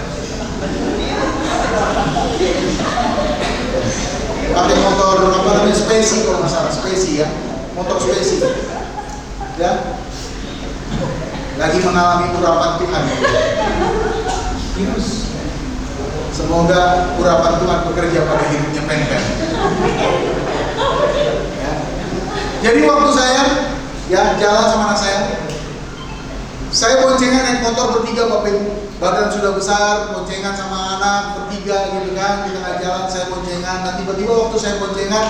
Pakai motor apa namanya, Spesi kalau nggak salah, Spesi ya. Motor Spesi ya, lagi mengalami urapan Tuhan. Semoga urapan Tuhan bekerja pada hidupnya Pen-Pen ya. Jadi waktu saya ya jalan sama anak saya boncengan naik motor bertiga Bapak Ibu, badan sudah besar, boncengan sama anak bertiga gitu kan, di tengah jalan saya boncengan. Nah tiba-tiba waktu saya boncengan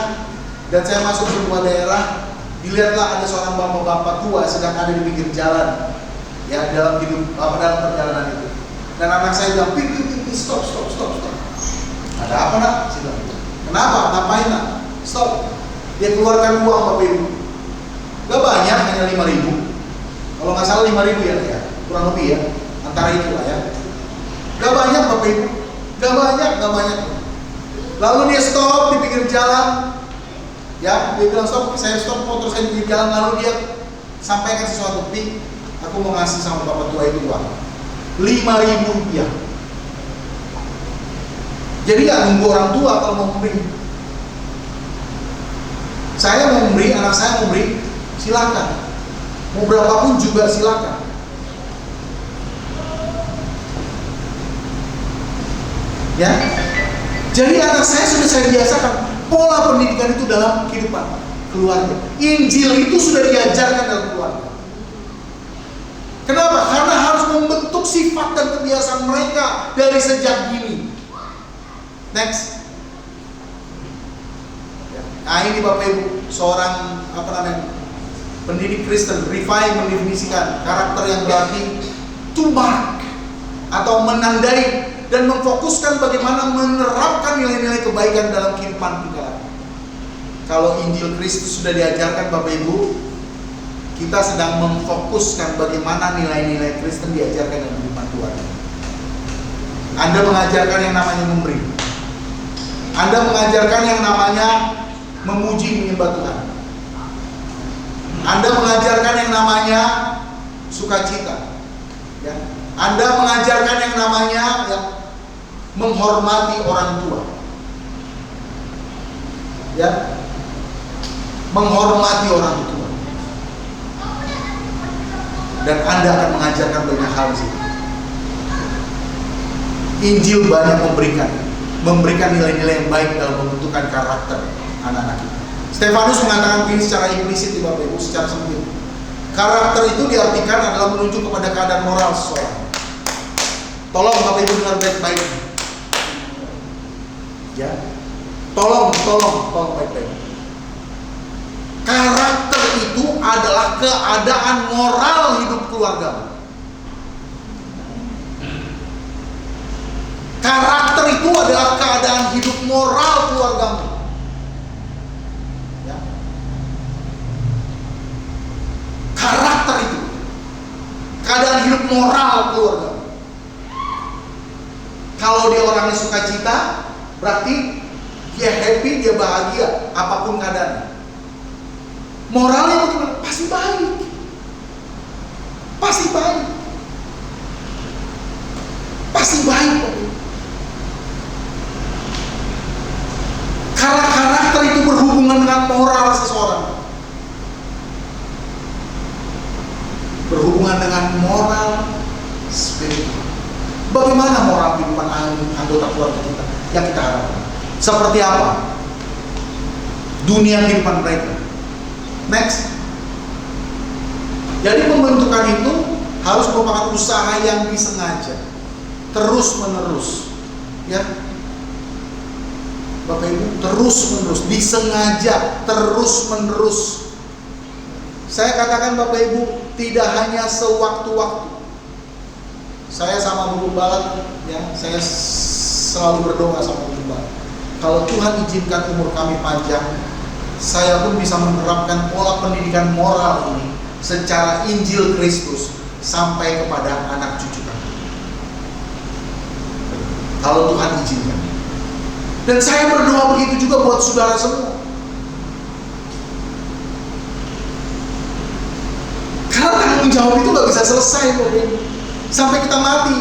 dan saya masuk sebuah daerah, dilihatlah ada seorang bapak-bapak tua sedang ada di pinggir jalan ya, dalam perjalanan itu. Dan anak saya bilang, stop. Ada apa nak? Silakan. Kenapa? Ngapain nak? Stop. Dia keluarkan uang Bapak Ibu. Gak banyak, hanya 5.000. Kalau nggak salah 5.000 ya, kurang lebih ya. Antara itu lah ya. Gak banyak Bapak Ibu. Gak banyak. Lalu dia stop di pinggir jalan. Ya, dia bilang stop, saya stop motor saya di pinggir jalan. Lalu dia sampaikan sesuatu. Pi, aku mau ngasih sama Bapak tua itu uang 5.000 rupiah. Jadi nggak nunggu orang tua kalau mau memberi. Saya mau memberi, anak saya mau memberi, silakan. Mau berapapun juga silakan. Ya. Jadi anak saya sudah saya biasakan pola pendidikan itu dalam kehidupan keluarga. Injil itu sudah diajarkan dalam keluarga. Kenapa? Karena harus membentuk sifat dan kebiasaan mereka dari sejak dini. Next. Nah ini Bapak Ibu, seorang pendidik Kristen, Rifai mendefinisikan karakter yang berarti to mark atau menandai dan memfokuskan bagaimana menerapkan nilai-nilai kebaikan dalam kehidupan kita. Kalau Injil Kristus sudah diajarkan Bapak Ibu, kita sedang memfokuskan bagaimana nilai-nilai Kristen diajarkan dalam kehidupan keluarga. Anda mengajarkan yang namanya memberi. Anda mengajarkan yang namanya memuji menyembah Tuhan. Anda mengajarkan yang namanya sukacita. Ya. Anda mengajarkan yang namanya menghormati orang tua. Ya. Menghormati orang tua. Dan Anda akan mengajarkan banyak hal di situ. Injil banyak memberikan nilai-nilai yang baik dalam pembentukan karakter anak-anak kita. Stefanus mengatakan ini secara implisit di Bapak Ibu, secara sempit. Karakter itu diartikan adalah menunjuk kepada keadaan moral seseorang. Tolong Bapak Ibu dengar baik-baik. Ya. Tolong baik-baik. Karakter itu adalah keadaan moral hidup keluarga. Karakter itu adalah keadaan hidup moral keluargamu. Ya. Karakter itu keadaan hidup moral keluarga. Kalau dia orangnya sukacita, berarti dia happy, dia bahagia, apapun keadaannya. Moralnya bagaimana? Pasti baik. Pasti baik. Pasti baik. Karena karakter itu berhubungan dengan moral seseorang. Berhubungan dengan moral spiritual. Bagaimana moral kehidupan anggota keluarga kita yang kita harapkan? Seperti apa dunia kehidupan mereka? Next. Jadi pembentukan itu harus merupakan usaha yang disengaja, terus menerus, ya. Bapak Ibu, terus menerus, disengaja, terus menerus. Saya katakan Bapak Ibu, tidak hanya sewaktu-waktu. Saya sama Bu Balat, ya, saya selalu berdoa sama Bu Balat. Kalau Tuhan izinkan umur kami panjang, saya pun bisa menerapkan pola pendidikan moral ini secara Injil Kristus sampai kepada anak cucu kami. Kalau Tuhan izinkan. Dan saya berdoa begitu juga buat saudara semua. Karena tanggung jawab itu gak bisa selesai sampai kita mati.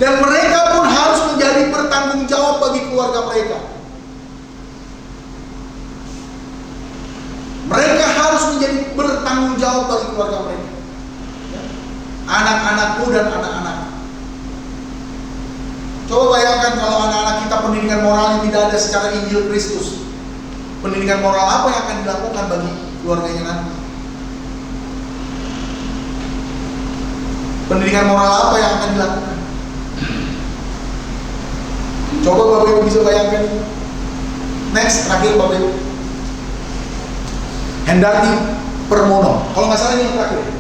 Dan mereka pun harus menjadi bertanggung jawab bagi keluarga mereka. Mereka harus menjadi bertanggung jawab bagi keluarga mereka. Anak-anakku dan anak-anak. Coba bayangkan kalau anak-anak kita pendidikan moralnya tidak ada secara Injil Kristus. Pendidikan moral apa yang akan dilakukan bagi keluarganya nanti? Pendidikan moral apa yang akan dilakukan? Coba Bapak Ibu bisa bayangkan. Next, terakhir Bapak Ibu. Hendardi Permono. Kalau nggak salah ini yang terakhir.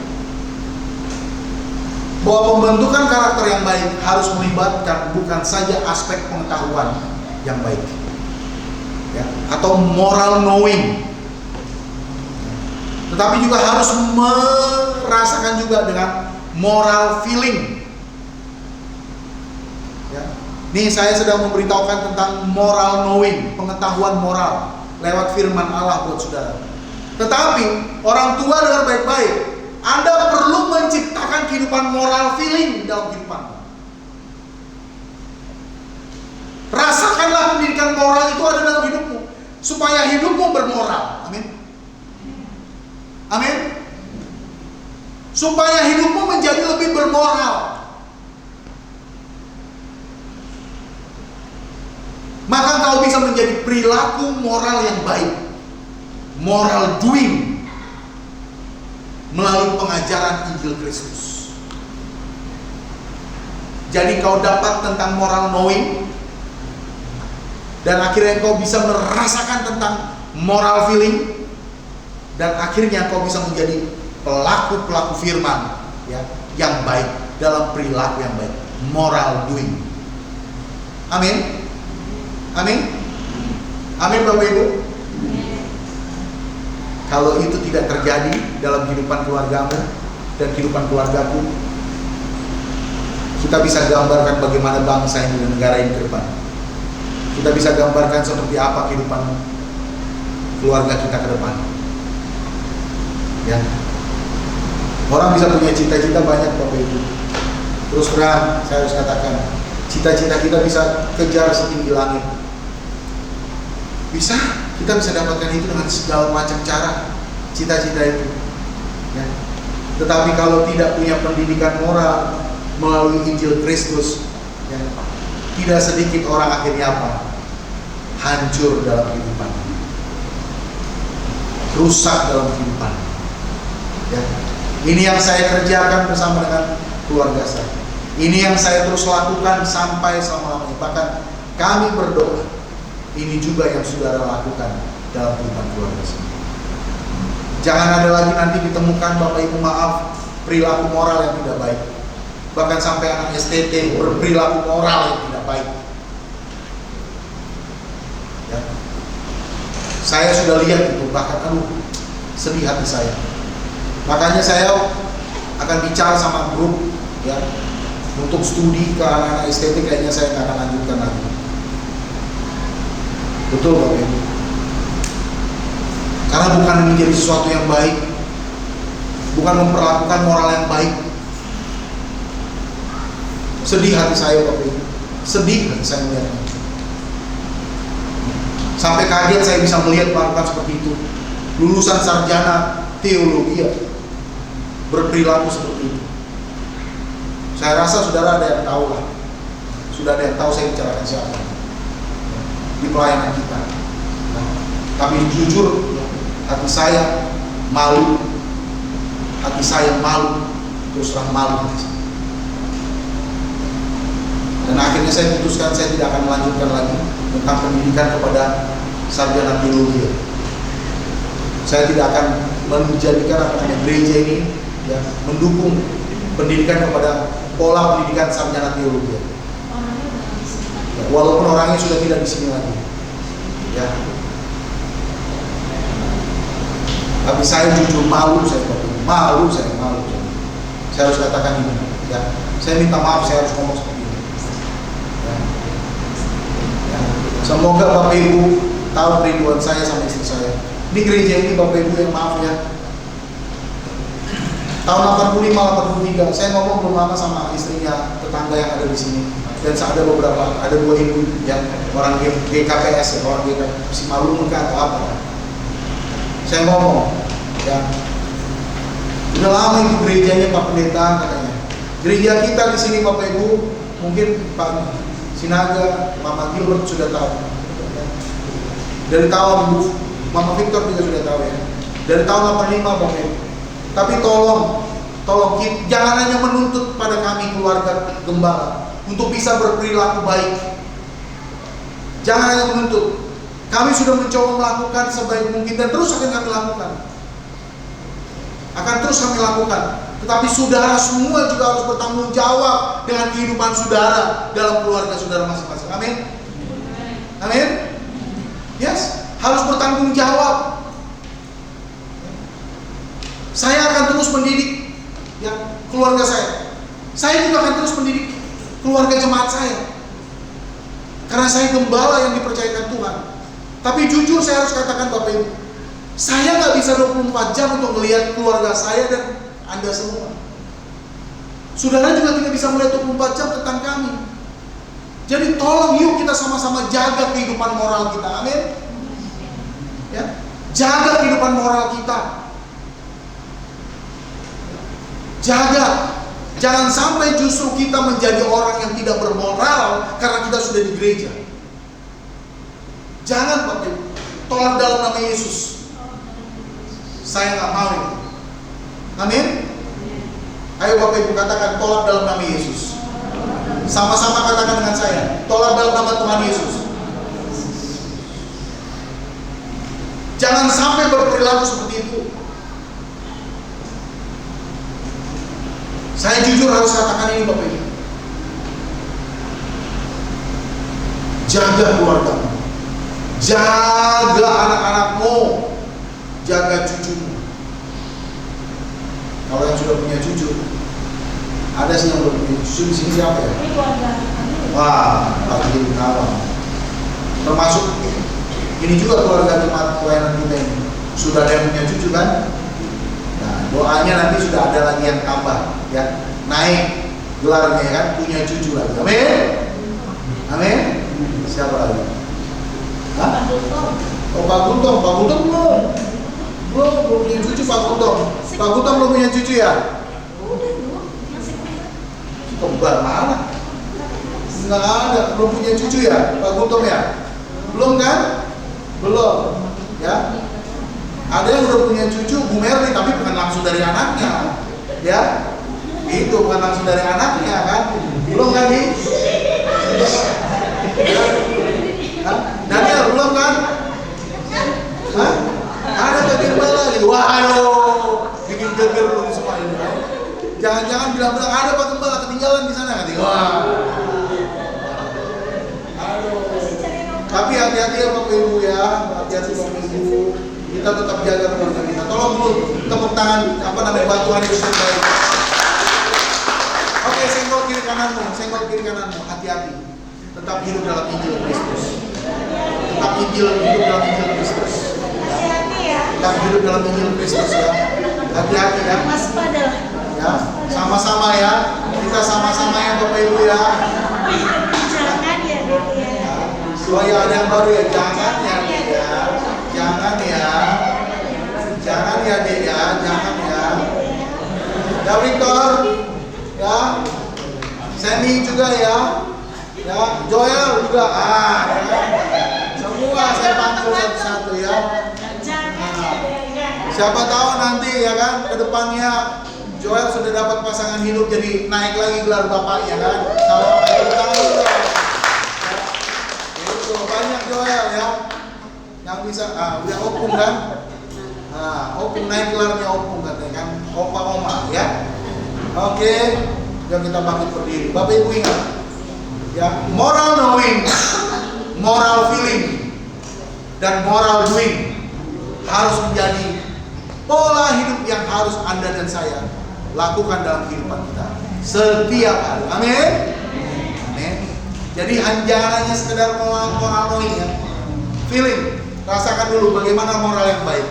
Bahwa pembentukan karakter yang baik harus melibatkan bukan saja aspek pengetahuan, yang baik, ya, atau moral knowing. Tetapi juga harus merasakan juga dengan moral feeling. Ya. Nih saya sedang memberitahukan tentang moral knowing, pengetahuan moral lewat firman Allah buat saudara. Tetapi orang tua dengar baik-baik, Anda perlu menciptakan kehidupan moral feeling dalam kehidupan. Rasakanlah pendidikan moral itu ada dalam hidupmu, supaya hidupmu bermoral. Amin. Amin. Supaya hidupmu menjadi lebih bermoral. Maka kau bisa menjadi perilaku moral yang baik. Moral doing. Melalui pengajaran Injil Kristus. Jadi kau dapat tentang moral knowing. Dan akhirnya kau bisa merasakan tentang moral feeling. Dan akhirnya kau bisa menjadi pelaku-pelaku firman, ya, yang baik dalam perilaku yang baik, moral doing. Amin. Amin. Amin Bapak Ibu. Kalau itu tidak terjadi dalam kehidupan keluargamu dan kehidupan keluargaku, kita bisa gambarkan bagaimana bangsa ini dan negara ini ke depan. Kita bisa gambarkan seperti apa kehidupan keluarga kita ke depan. Ya. Orang bisa punya cita-cita banyak Bapak Ibu. Terus terang saya harus katakan, cita-cita kita bisa kejar setinggi langit. Bisa, kita bisa dapatkan itu dengan segala macam cara, cita-cita itu. Ya. Tetapi kalau tidak punya pendidikan moral melalui Injil Kristus, ya, tidak sedikit orang akhirnya apa? Hancur dalam kehidupan, rusak dalam kehidupan. Ya. Ini yang saya kerjakan bersama dengan keluarga saya. Ini yang saya terus lakukan sampai selama-lamanya. Bahkan kami berdoa, ini juga yang saudara lakukan dalam kehidupan keluarga saya. Jangan ada lagi nanti ditemukan Bapak Ibu maaf perilaku moral yang tidak baik. Bahkan sampai anak STT berperilaku moral yang tidak baik. Ya. Saya sudah lihat itu, bahkan sedih hati saya. Makanya saya akan bicara sama grup, ya, untuk studi ke anak-anak STT. Kayaknya saya nggak akan lanjutkan lagi. Betul Bapak Ibu. Karena bukan menjadi sesuatu yang baik, bukan memperlakukan moral yang baik. Sedih hati saya Bapak Ibu. Sedih hati saya melihatnya. Sampai kaget saya bisa melihat melakukan seperti itu. Lulusan sarjana teologi berperilaku seperti itu. Saya rasa saudara ada yang tahu lah. Sudah ada yang tahu saya bicarakan siapa di pelayanan kita. Tapi jujur, hati saya malu. Hati saya malu. Terus terang malu. Dan akhirnya saya putuskan saya tidak akan melanjutkan lagi tentang pendidikan kepada sarjana teologi. Saya tidak akan menjadikan gereja ini, ya, mendukung pendidikan kepada pola pendidikan sarjana teologi. Ya, walaupun orangnya sudah tidak di sini lagi. Ya. Tapi saya jujur malu, saya malu. Saya harus katakan ini. Ya. Saya minta maaf, saya harus ngomong seperti ini. Ya. Ya. Semoga Bapak Ibu tahu kerinduan saya sama istri saya. Di gereja ini Bapak Ibu yang maaf ya. Tahun 85-83 saya ngomong belum lama sama istrinya tetangga yang ada di sini. Dan ada dua ibu yang orang GKPS, ya, orang GKPS si malu muka atau apa. Saya ngomong, ya, udah lama itu gerejanya Pak Pendeta katanya. Gereja kita di sini Bapak Ibu, mungkin Pak Sinaga, Mama Gilbert sudah tahu. Dari tahun Mama Victor juga sudah tahu ya. Dari tahun 85 Bapak Ibu. Tapi tolong jangan hanya menuntut pada kami keluarga gembala untuk bisa berperilaku baik. Jangan hanya menuntut. Kami sudah mencoba melakukan sebaik mungkin dan terus akan kami lakukan. Tetapi saudara semua juga harus bertanggung jawab dengan kehidupan saudara dalam keluarga saudara masing-masing. Amin. Amin. Yes, harus bertanggung jawab. Saya akan terus mendidik ya keluarga saya. Saya juga akan terus mendidik keluarga jemaat saya. Karena saya gembala yang dipercayakan Tuhan. Tapi jujur saya harus katakan Bapak Ibu, saya nggak bisa 24 jam untuk melihat keluarga saya dan Anda semua. Saudara juga tidak bisa melihat 24 jam tentang kami. Jadi tolong yuk kita sama-sama jaga kehidupan moral kita. Amin. Ya, jaga kehidupan moral kita. Jaga. Jangan sampai justru kita menjadi orang yang tidak bermoral karena kita sudah di gereja. Jangan Bapak Ibu. Tolak dalam nama Yesus. Saya nggak mau itu. Amin. Ayo Bapak Ibu katakan tolak dalam nama Yesus. Sama-sama katakan dengan saya. Tolak dalam nama Tuhan Yesus. Jangan sampai berperilaku seperti itu. Saya jujur harus katakan ini Bapak Ibu. Jaga keluargamu. Jaga anak-anakmu. Jaga cucumu. Kalau yang sudah punya cucu, ada sih yang belum punya cucu di sini siapa ya? Wah, lagi kawan. Termasuk ini juga keluarga jemaat pelayanan kita ini. Sudah ada yang punya cucu kan? Nah, doanya nanti sudah ada lagi yang tambah, ya naik gelarnya ya kan, punya cucu lagi. Amin. Amin. Siapa lagi? Hah? Oh, Pak Gutong belum punya cucu. Pak Gutong belum punya cucu ya? Kembar mana? Nggak ada, belum punya cucu ya, Pak Gutong ya? Belum kan? Belum, ya. Ada yang udah punya cucu, Bu Merli, tapi bukan langsung dari anaknya, ya. Itu bukan langsung dari anaknya kan? Belum kan nih? Daniel belum kan? Hah? Ada kegerbal lagi. Waduh, bikin geger lu semua ini. Jangan-jangan bilang-bilang ada Pak Gembala ketinggalan di sana nanti. Wah. Aduh. Tapi hati-hati ya Bapak Ibu ya, hati-hati Bapak Ibu. Kita tetap jaga keluarga kita. Tolong dulu tepuk tangan bantuan Yesus yang baik. Oke, senggol kiri kananmu, hati-hati. Tetap hidup dalam Injil Kristus. Tetap hidup dalam Injil Kristus. Tetap hidup dalam Injil Kristus ya. Hati-hati ya. Ya, sama-sama ya. Kita sama-sama ya Bapak Ibu ya. Jangan ya, Dek ya. Oh ya, ada yang baru ya. Jangan ya, Dek ya. Jangan ya. Jangan ya, Dek ya. Jangan ya. Ya, Victor. Ya. Semi juga ya. Ya, Joel juga. Ya. Semua saya panggil satu-satu ya. Siapa tahu nanti ya kan ke depannya Joel sudah dapat pasangan hidup jadi naik lagi gelar bapaknya kan. Sama tahu ya. Itu banyak Joel ya. Yang bisa udah opung kan? Opung naik gelarnya opung katanya kan. Opa oma ya. Oke. Yang kita bangkit berdiri. Bapak Ibu ingat. Ya, moral knowing, moral feeling, dan moral doing harus menjadi pola hidup yang harus Anda dan saya lakukan dalam kehidupan kita setiap hari. Amin. Amin. Jadi jangan hanya sekedar moral knowing ya. Feeling, rasakan dulu bagaimana moral yang baik.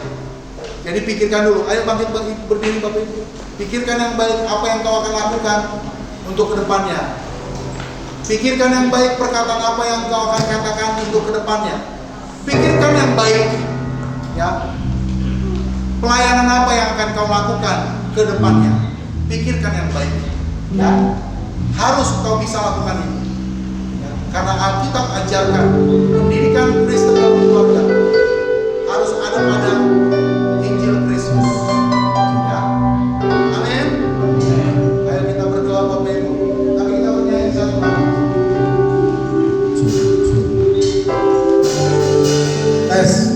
Jadi pikirkan dulu. Ayo bangkit berdiri Bapak Ibu. Pikirkan yang baik apa yang kau akan lakukan untuk kedepannya. Pikirkan yang baik perkataan apa yang kau akan katakan untuk kedepannya. Pikirkan yang baik, ya. Pelayanan apa yang akan kau lakukan ke depannya. Pikirkan yang baik, ya. Harus kau bisa lakukan itu, ya. Karena Alkitab ajarkan pendidikan Kristen dalam keluarga harus ada pada Injil Kristus, ya. Amin. Ayo kita berdoa Bapak Ibu. Tapi kita bernyanyi satu lagu. Tes.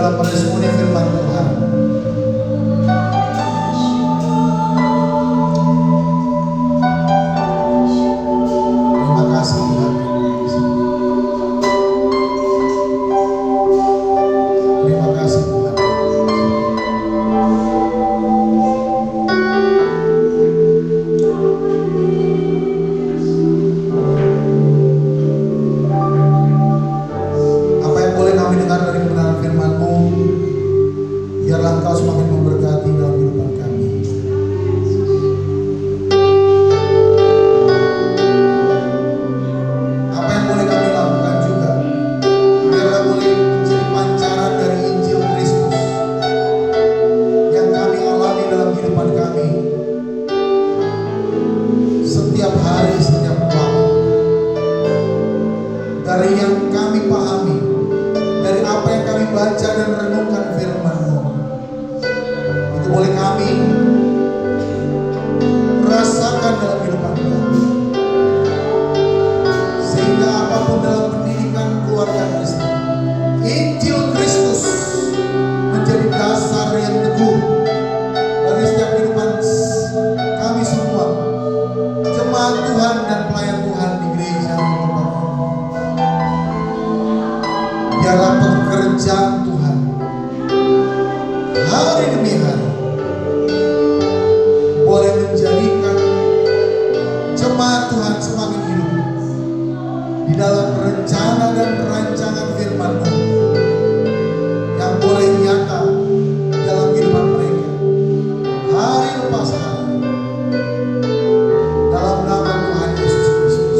dalam meresponi firman Tuhan. Terima kasih Tuhan. Terima kasih Tuhan. Apa yang boleh kami dengar dari kebenaran firman-Mu, biarlah Engkau semakin memberkati dalam kehidupan kami. Apa yang boleh kami lakukan juga, biarlah boleh menjadi pancaran dari Injil Kristus yang kami alami dalam kehidupan kami setiap hari, setiap waktu. Dari yang kami pahami, dari apa yang kami baca dan renungkan firman-Mu, itu boleh kami rasakan dalam kehidupan kami, sehingga apapun dalam pendidikan keluarga Kristen, Injil Kristus menjadi dasar yang teguh bagi setiap kehidupan kami semua, jemaat Tuhan dan pelayan Tuhan di gereja tempat ini. Biarlah pekerjaan Tuhan hari demi hari boleh menjadikan jemaat Tuhan semakin hidup di dalam rencana dan rancangan firman-Mu yang boleh nyata dalam kehidupan mereka hari lepas hari. Dalam nama Tuhan Yesus Kristus,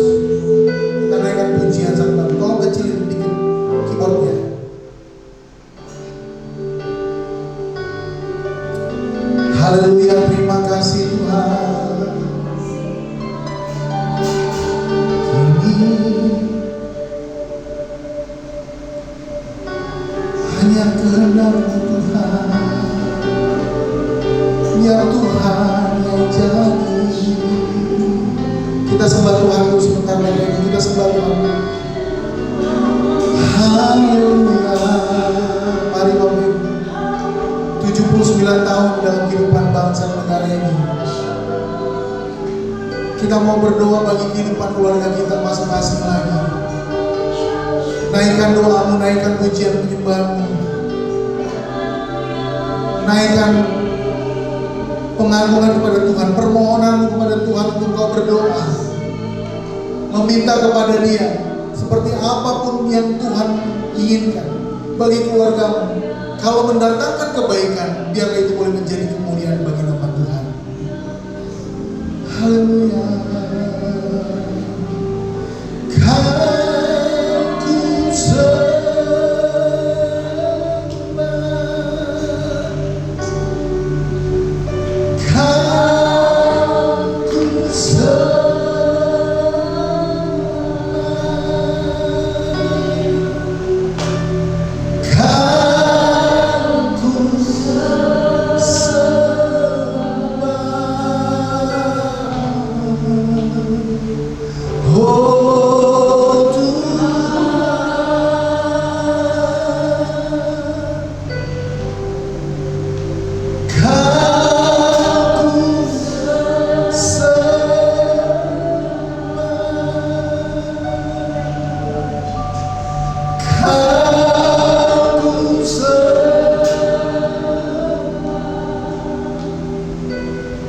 kita naikkan pujian satu lagu. Tolong kecilin dikit keyboardnya. Haleluya, terima kasih Tuhan. Kini hanya kehendak-Mu Tuhan, biar Tuhan yang jadi. Kita sembah Tuhan dulu sebentar lagi. Kita sembah Tuhan. Haleluya. Mari Bapak Ibu, 79 tahun dalam kehidupan bangsa negara ini, kita mau berdoa bagi kehidupan keluarga kita masing-masing lagi. Naikkan doamu, naikkan pujian penyembahanmu, naikkan pengagungan kepada Tuhan, permohonanmu kepada Tuhan untuk kau berdoa, meminta kepada Dia seperti apapun yang Tuhan inginkan bagi keluargamu. Kalau mendatangkan kebaikan, biarlah itu boleh menjadi kemuliaan bagi nama Tuhan. Haleluya. Kan ku sembah, kan ku sembah.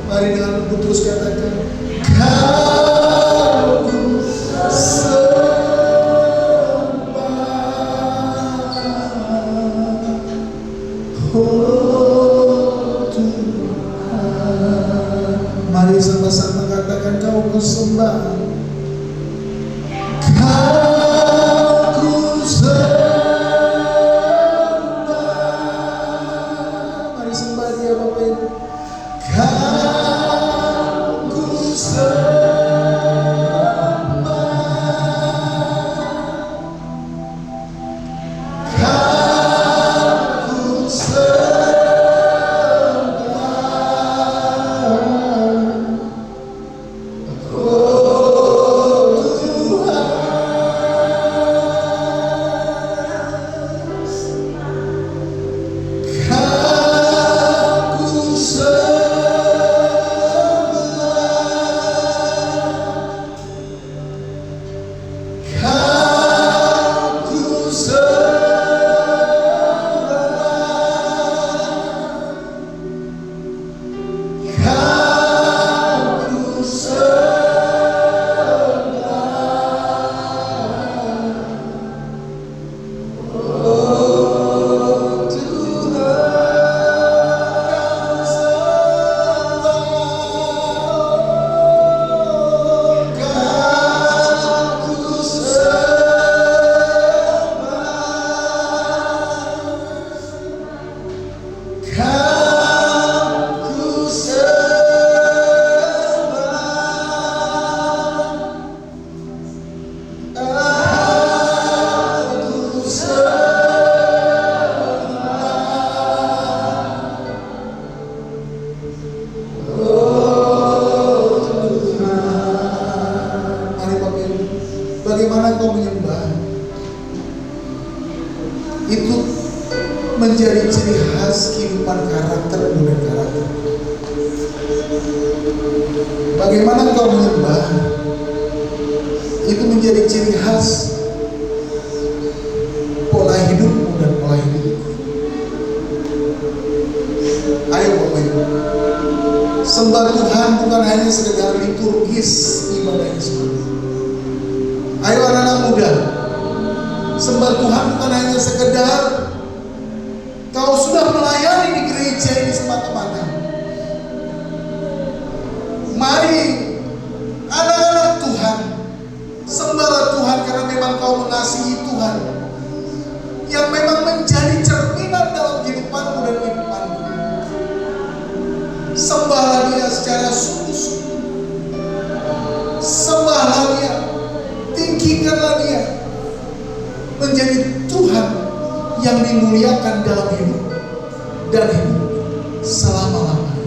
Mari dengan lembut terus katakan, Kau ku sembah, oh Tuhan. Mari sama-sama katakan, Kau ku sembah, Kau ku sembah. Mari sembah Dia Bapak Ibu. Kau ku sembah, Kau ku sembah, oh itu menjadi ciri khas kehidupan karakter dan karakter. Bagaimana kau menyembah, itu menjadi ciri khas pola hidupmu dan pola hidup. Ayo Bapak Ibu, sembah Tuhan bukan hanya sekedar liturgis ibadah semata. Ayo anak-anak muda, sembah Tuhan bukan hanya sekedar kau sudah melayani di gereja ini semata-mata. Mari anak-anak Tuhan, sembahlah Tuhan karena memang kau mengasihi Tuhan yang memang menjadi cerminan dalam kehidupanmu dan kehidupanmu. Sembahlah Dia secara sungguh-sungguh. Sembahlah Dia, tinggikanlah Dia menjadi Tuhan yang dimuliakan dalam hidup dan hidup selama-lamanya.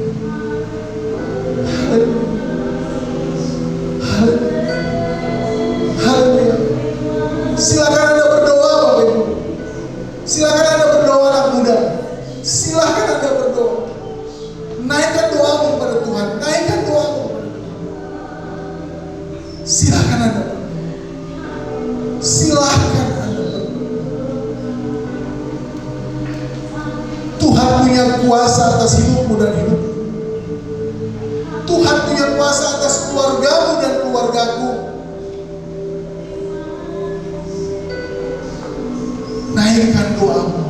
Haleluya. Silakan Anda berdoa Bapak Ibu. Silakan Anda berdoa anak muda. Silakan Anda berdoa. Naikkan doamu kepada Tuhan. Naikkan doamu kepada Tuhan. Silakan Anda berdoa. Silakan Anda berdoa. Tuhan punya kuasa atas hidupmu dan hidupmu. Tuhan punya kuasa atas keluargamu dan keluargaku. Naikkan doamu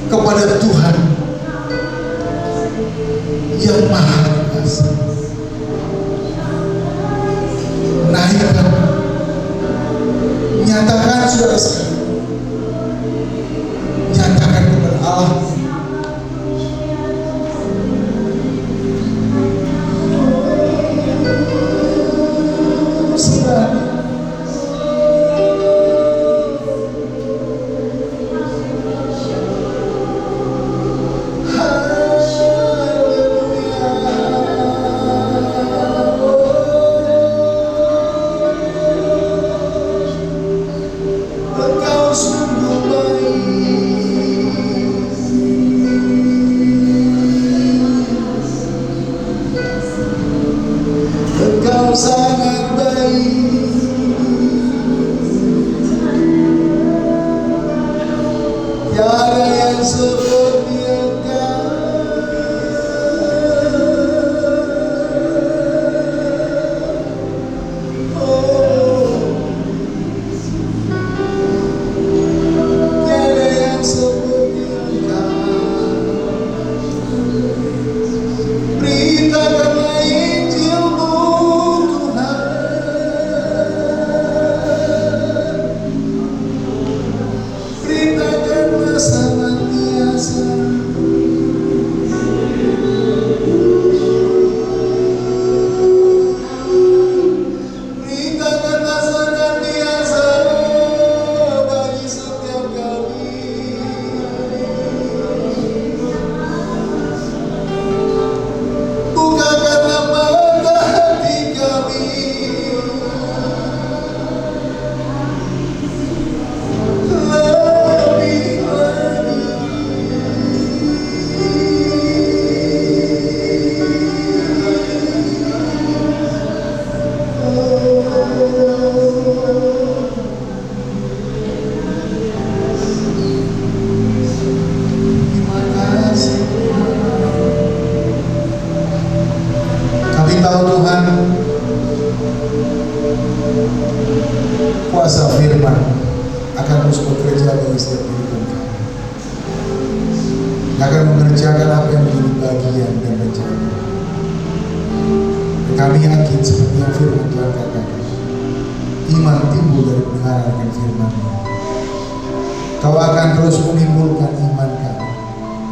kepada Tuhan yang Maha Kuasa. Naikkan, nyatakan saudara sekalian, nyatakan kepada Allah. Kuasa firman akan terus bekerja bagi setiap kehidupan kami. Akan mengerjakan apa yang menjadi bagian dan rencana. Kami yakin seperti yang firman Tuhan katakan, iman timbul dari pendengaran akan firman. Kau akan terus menimbulkan iman kami.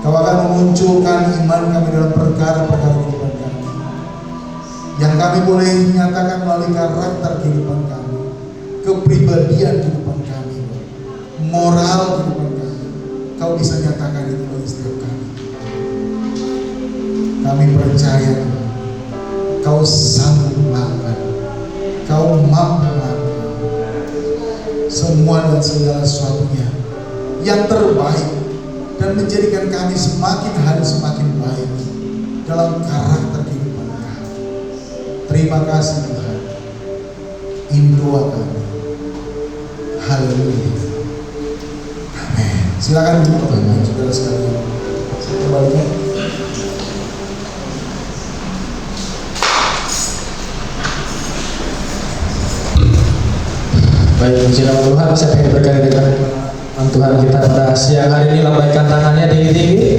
Kau akan memunculkan iman kami dalam perkara-perkara kehidupan kami, yang kami boleh nyatakan melalui karakter kehidupan kami, kepribadian kehidupan kami, moral kehidupan kami. Kau bisa nyatakan itu bagi setiap kami. Kami percaya Kau sanggup melakukan, Kau mampu melakukan. semua dan segala sesuatunya yang terbaik, dan menjadikan kami semakin hari semakin baik dalam karakter kehidupan kami. Terima kasih Tuhan. Ini doa kami. Haleluya. Amin. Silakan duduk teman-teman saudara sekalian. Kembalikan. Baik, puji nama Tuhan. Siapa yang berkali dengan firman Tuhan kita pada siang hari ini, lambaikan tangannya tinggi-tinggi.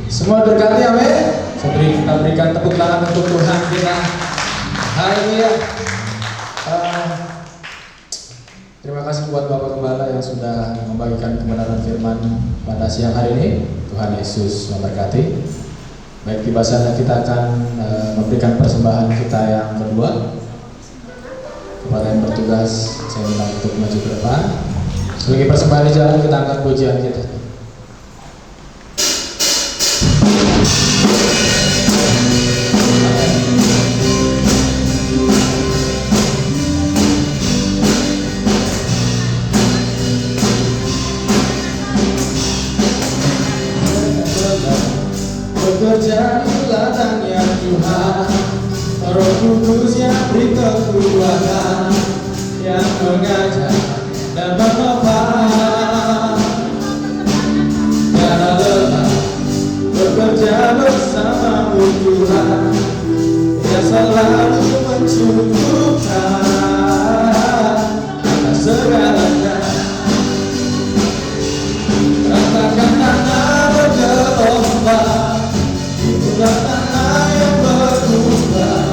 Semua berkati, amin. Kita berikan tepuk tangan untuk Tuhan kita. Haleluya. Terima kasih buat Bapak Gembala yang sudah membagikan kebenaran firman pada siang hari ini. Tuhan Yesus memberkati. Baik, tiba saatnya kita akan memberikan persembahan kita yang kedua. Kepada yang bertugas, saya minta untuk maju ke depan. Sebagai persembahan di jalan, kita angkat pujian kita. Bekerja di ladangnya Tuhan, Roh Kudus yang beri kekuatan, yang mengajar dan menopang. Jangan lelah bekerja bersamamu Tuhan, yang selalu mencukupkan atas segalanya. Ratakan tanah bergelombang, itulah tanah yang berubah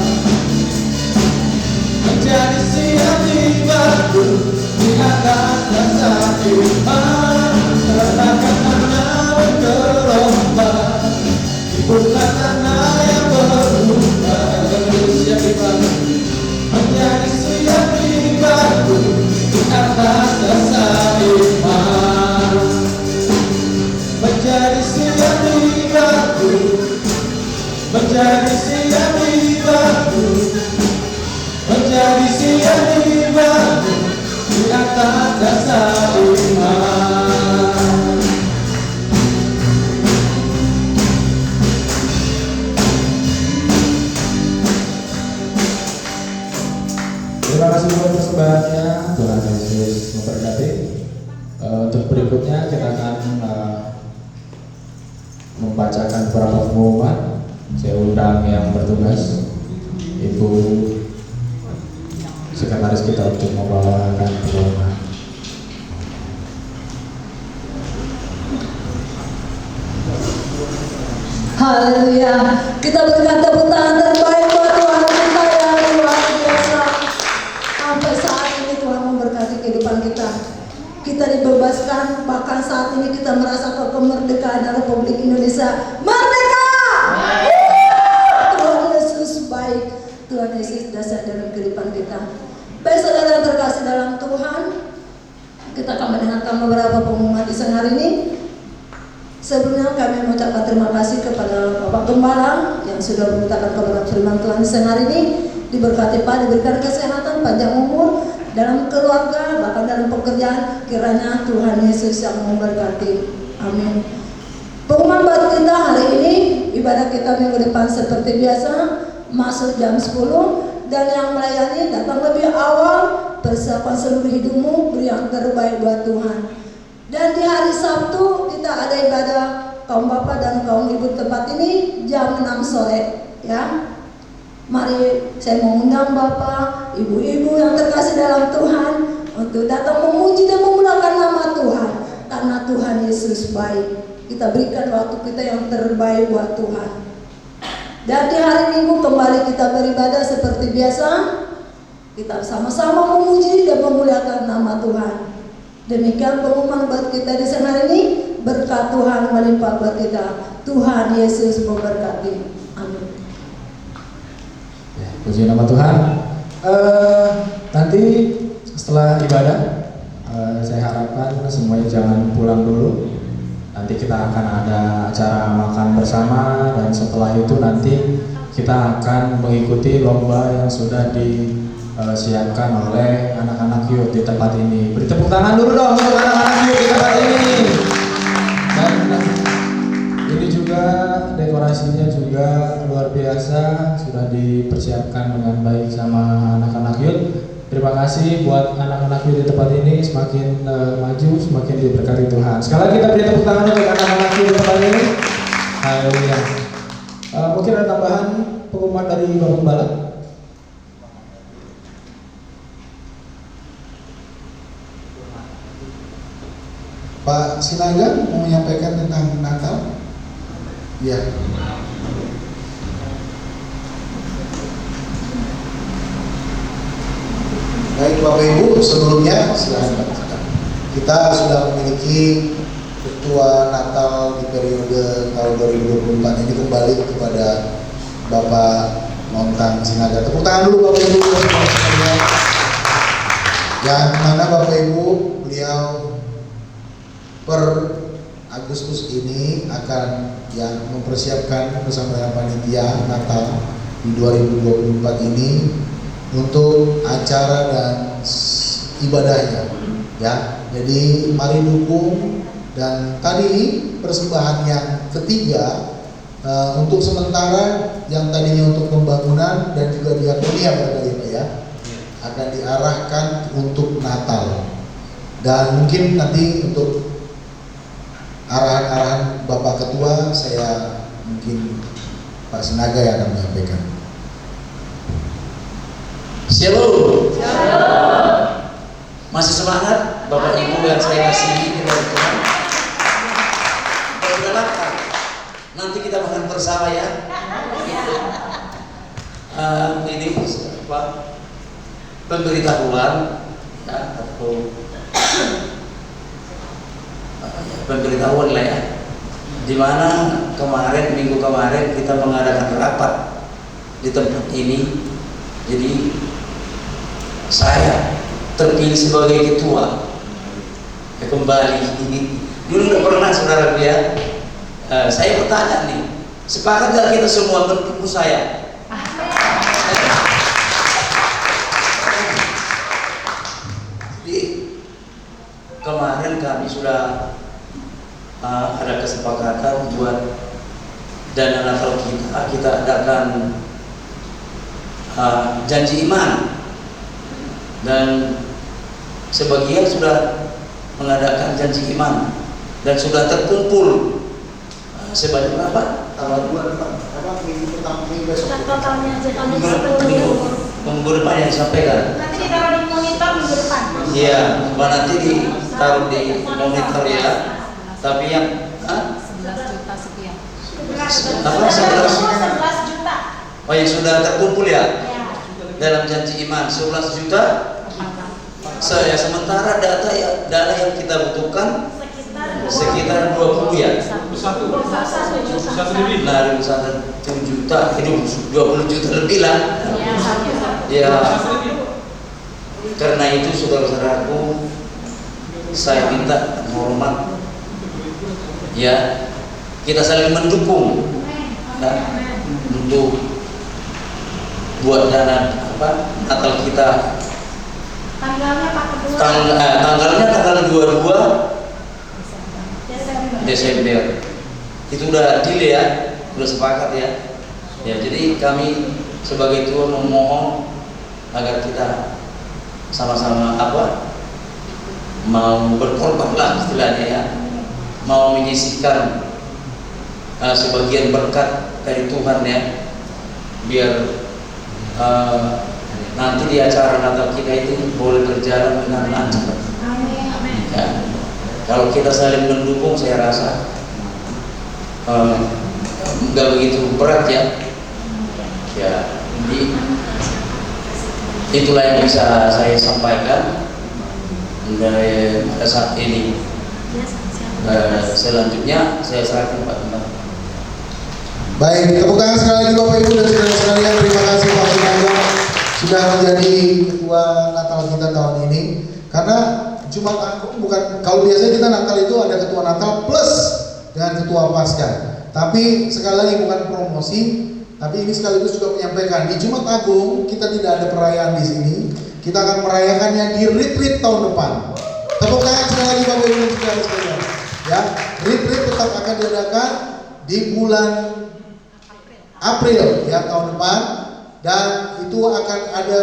menjadi siap dibantu di atas dasar iman. Ratakan tanah bergelombang, itulah tanah yang berubah siap dibantu menjadi siap dibantu di atas dasar iman. Menjadi siap dibantu, menjadi siap dibantu, menjadi siap dibantu di atas dasar iman. Terima kasih buat persembahannya. Tuhan Yesus memberkati. Untuk berikutnya kita akan membacakan beberapa pengumuman. Saya undang yang bertugas, Ibu Sekretaris kita, untuk membawakan pengumuman. Haleluya. Kita berikan tepuk tangan terbaik buat Tuhan kita yang luar biasa. Sampai saat ini Tuhan memberkati kehidupan kita. Kita dibebaskan, bahkan saat ini kita merasakan kemerdekaan Republik Indonesia. Merdeka! Tuhan Yesus baik. Tuhan Yesus dasar dalam kehidupan kita. Baik saudara yang terkasih dalam Tuhan, kita akan mendengarkan beberapa pengumuman di siang hari ini. Sebelumnya kami mengucapkan terima kasih kepada Bapak Gembala yang sudah memberitakan kepada firman Tuhan di siang hari ini. Diberkati Pak, diberikan kesehatan, panjang umur dalam keluarga, bahkan dalam pekerjaan. Kiranya Tuhan Yesus yang memberkati. Amin. Pengumuman buat kita hari ini, ibadah kita minggu depan seperti biasa, masuk jam 10, dan yang melayani datang lebih awal. Persiapan seluruh hidupmu, beri yang terbaik buat Tuhan. Dan di hari Sabtu kita ada ibadah kaum bapak dan kaum ibu tempat ini jam 6 sore, ya. Mari saya mengundang bapak, ibu-ibu yang terkasih dalam Tuhan untuk datang memuji dan memuliakan nama Tuhan, karena Tuhan Yesus baik. Kita berikan waktu kita yang terbaik buat Tuhan. Dan di hari Minggu kembali kita beribadah seperti biasa. Kita sama-sama memuji dan memuliakan nama Tuhan. Demikian pengumuman buat kita di siang hari ini. Berkat Tuhan melimpah buat kita. Tuhan Yesus memberkati. Amin. Ya, puji nama Tuhan. Nanti setelah ibadah, saya harapkan semuanya jangan pulang dulu. Nanti kita akan ada acara makan bersama, dan setelah itu nanti kita akan mengikuti lomba yang sudah disiapkan oleh anak-anak youth di tempat ini. Beri tepuk tangan dulu dong untuk anak-anak youth di tempat ini. Dan ini juga dekorasinya juga luar biasa, sudah dipersiapkan dengan baik sama anak-anak youth. Terima kasih buat anak-anak youth di tempat ini, semakin maju, semakin diberkati Tuhan. Sekali lagi kita beri tepuk tangan untuk anak-anak youth di tempat ini. Haleluya. Mungkin ada tambahan pengumuman dari Bapak Gembala? Pak Sinaga mau menyampaikan tentang Natal? Ya. Baik Bapak Ibu, sebelumnya silakan. Kita sudah memiliki ketua Natal di periode tahun 2024 ini kembali kepada Bapak Montang Sinaga. Tepuk tangan dulu Bapak Ibu. Yang mana Bapak Ibu, beliau per Agustus ini akan yang mempersiapkan bersama dengan panitia Natal di 2024 ini untuk acara dan ibadahnya, ya. Jadi mari dukung. Dan tadi persembahan yang ketiga untuk sementara yang tadinya untuk pembangunan dan juga diakonia barangkali Pak ya, akan diarahkan untuk Natal. Dan mungkin nanti untuk arahan-arahan Bapak Ketua, saya mungkin Pak Sinaga yang akan menyampaikan. Shalom. Masih semangat Bapak Ibu yang saya kasihi dari Tuhan. Perkenalkan, nanti kita makan bersama ya. Ini apa? Pemberitahuan ya, atau pemberitahuan lah ya. Dimana minggu kemarin kita mengadakan rapat di tempat ini. Jadi saya terpilih sebagai ketua kembali ini. Dulu tidak pernah saudara ya. Saya bertanya nih, sepakat gak kita semua mendukung saya? Jadi kemarin kami sudah ada kesepakatan buat dana Natal kita adakan janji iman, dan sebagian sudah mengadakan janji iman dan sudah terkumpul sebanyak berapa? Tanggal 2 minggu pertama minggu besok. Totalnya Minggu depan yang disampaikan. nanti ditaruh di monitor minggu depan. Iya, nanti ditaruh di monitor ya. Tapi yang 11 juta sekian. apa? 11 juta. Oh, yang sudah terkumpul ya? Ya. Dalam janji iman 11 juta. Sementara dana yang kita butuhkan sekitar 20 ya. 21 juta. Nah, 1 juta, itu 20 juta lebih lah. Ya. Karena itu saudara-saudaraku, saya minta hormat ya, kita saling mendukung ya, untuk buat dana Natal kita. Tanggalnya Pak Kedua. Tanggalnya tanggal 22 Desember. Itu udah deal ya, udah sepakat ya. Ya, jadi kami sebagai Tuhan memohon agar kita sama-sama mau berkorban lah istilahnya ya, mau menyisihkan sebagian berkat dari Tuhan ya, biar nanti di acara Natal kita itu boleh berjalan dengan lancar. Ya. Kalau kita saling mendukung, saya rasa nggak begitu berat ya. Ya, jadi itulah yang bisa saya sampaikan dari pada saat ini. Selanjutnya saya serahkan Pak Tembak. Baik, tepuk tangan sekali lagi Bapak Ibu dan saudara sekalian. Terima kasih Pak Sinaga sudah menjadi ketua Natal kita tahun ini. Karena Jumat Agung bukan, kalau biasanya kita Natal itu ada ketua Natal plus dengan ketua Paskah. Tapi sekali lagi bukan promosi, Tapi ini sekaligus juga menyampaikan di Jumat Agung kita tidak ada perayaan di sini. Kita akan merayakannya di retreat tahun depan. Tepuk tangan sekali lagi Bapak Ibu dan Saudara sekalian. Ya, retreat tetap akan diadakan di bulan April ya tahun depan, dan itu akan ada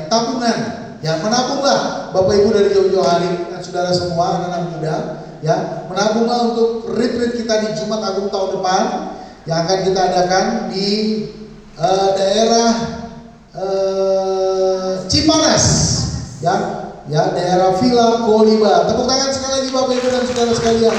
tabungan. Ya, menabunglah Bapak Ibu dari jauh-jauh hari dan saudara semua anak-anak muda, ya, menabunglah untuk retreat kita di Jumat Agung tahun depan yang akan kita adakan di daerah Cipanas, ya, daerah Villa Koliba. Tepuk tangan sekali lagi Bapak Ibu dan saudara sekalian.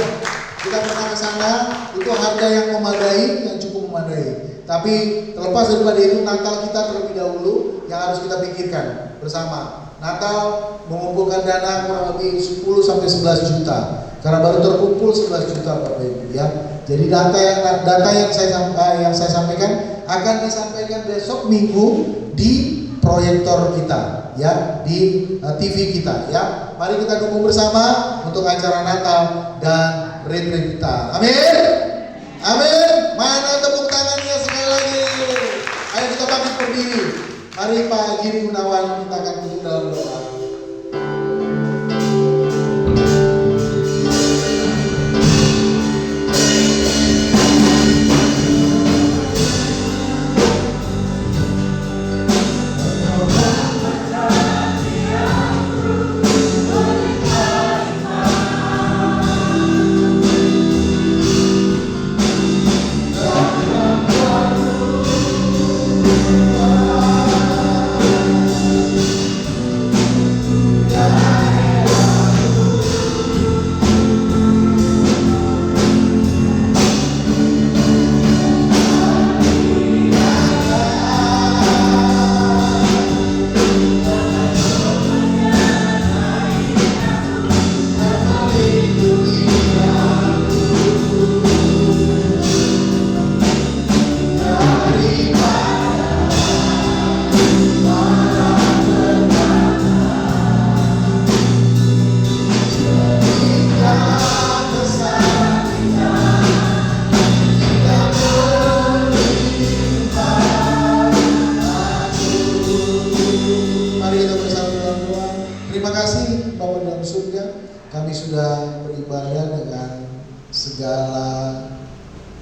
Kita pernah ke sana, itu harga yang memadai, yang cukup memadai. Tapi terlepas daripada itu, Natal kita terlebih dahulu yang harus kita pikirkan bersama. Natal mengumpulkan dana kurang lebih 10 sampai 11 juta. Karena baru terkumpul 11 juta Bapak Ibu, ya. Jadi data yang saya sampaikan akan disampaikan besok Minggu di proyektor kita, ya, di TV kita, ya. Mari kita dukung bersama untuk acara Natal dan retreat kita. Amin. Amin. Mana tepuk tangannya sekali lagi. Ayo kita bangkit berdiri. Mari Pak Giri Gunawan, kita akan tutup dalam doa.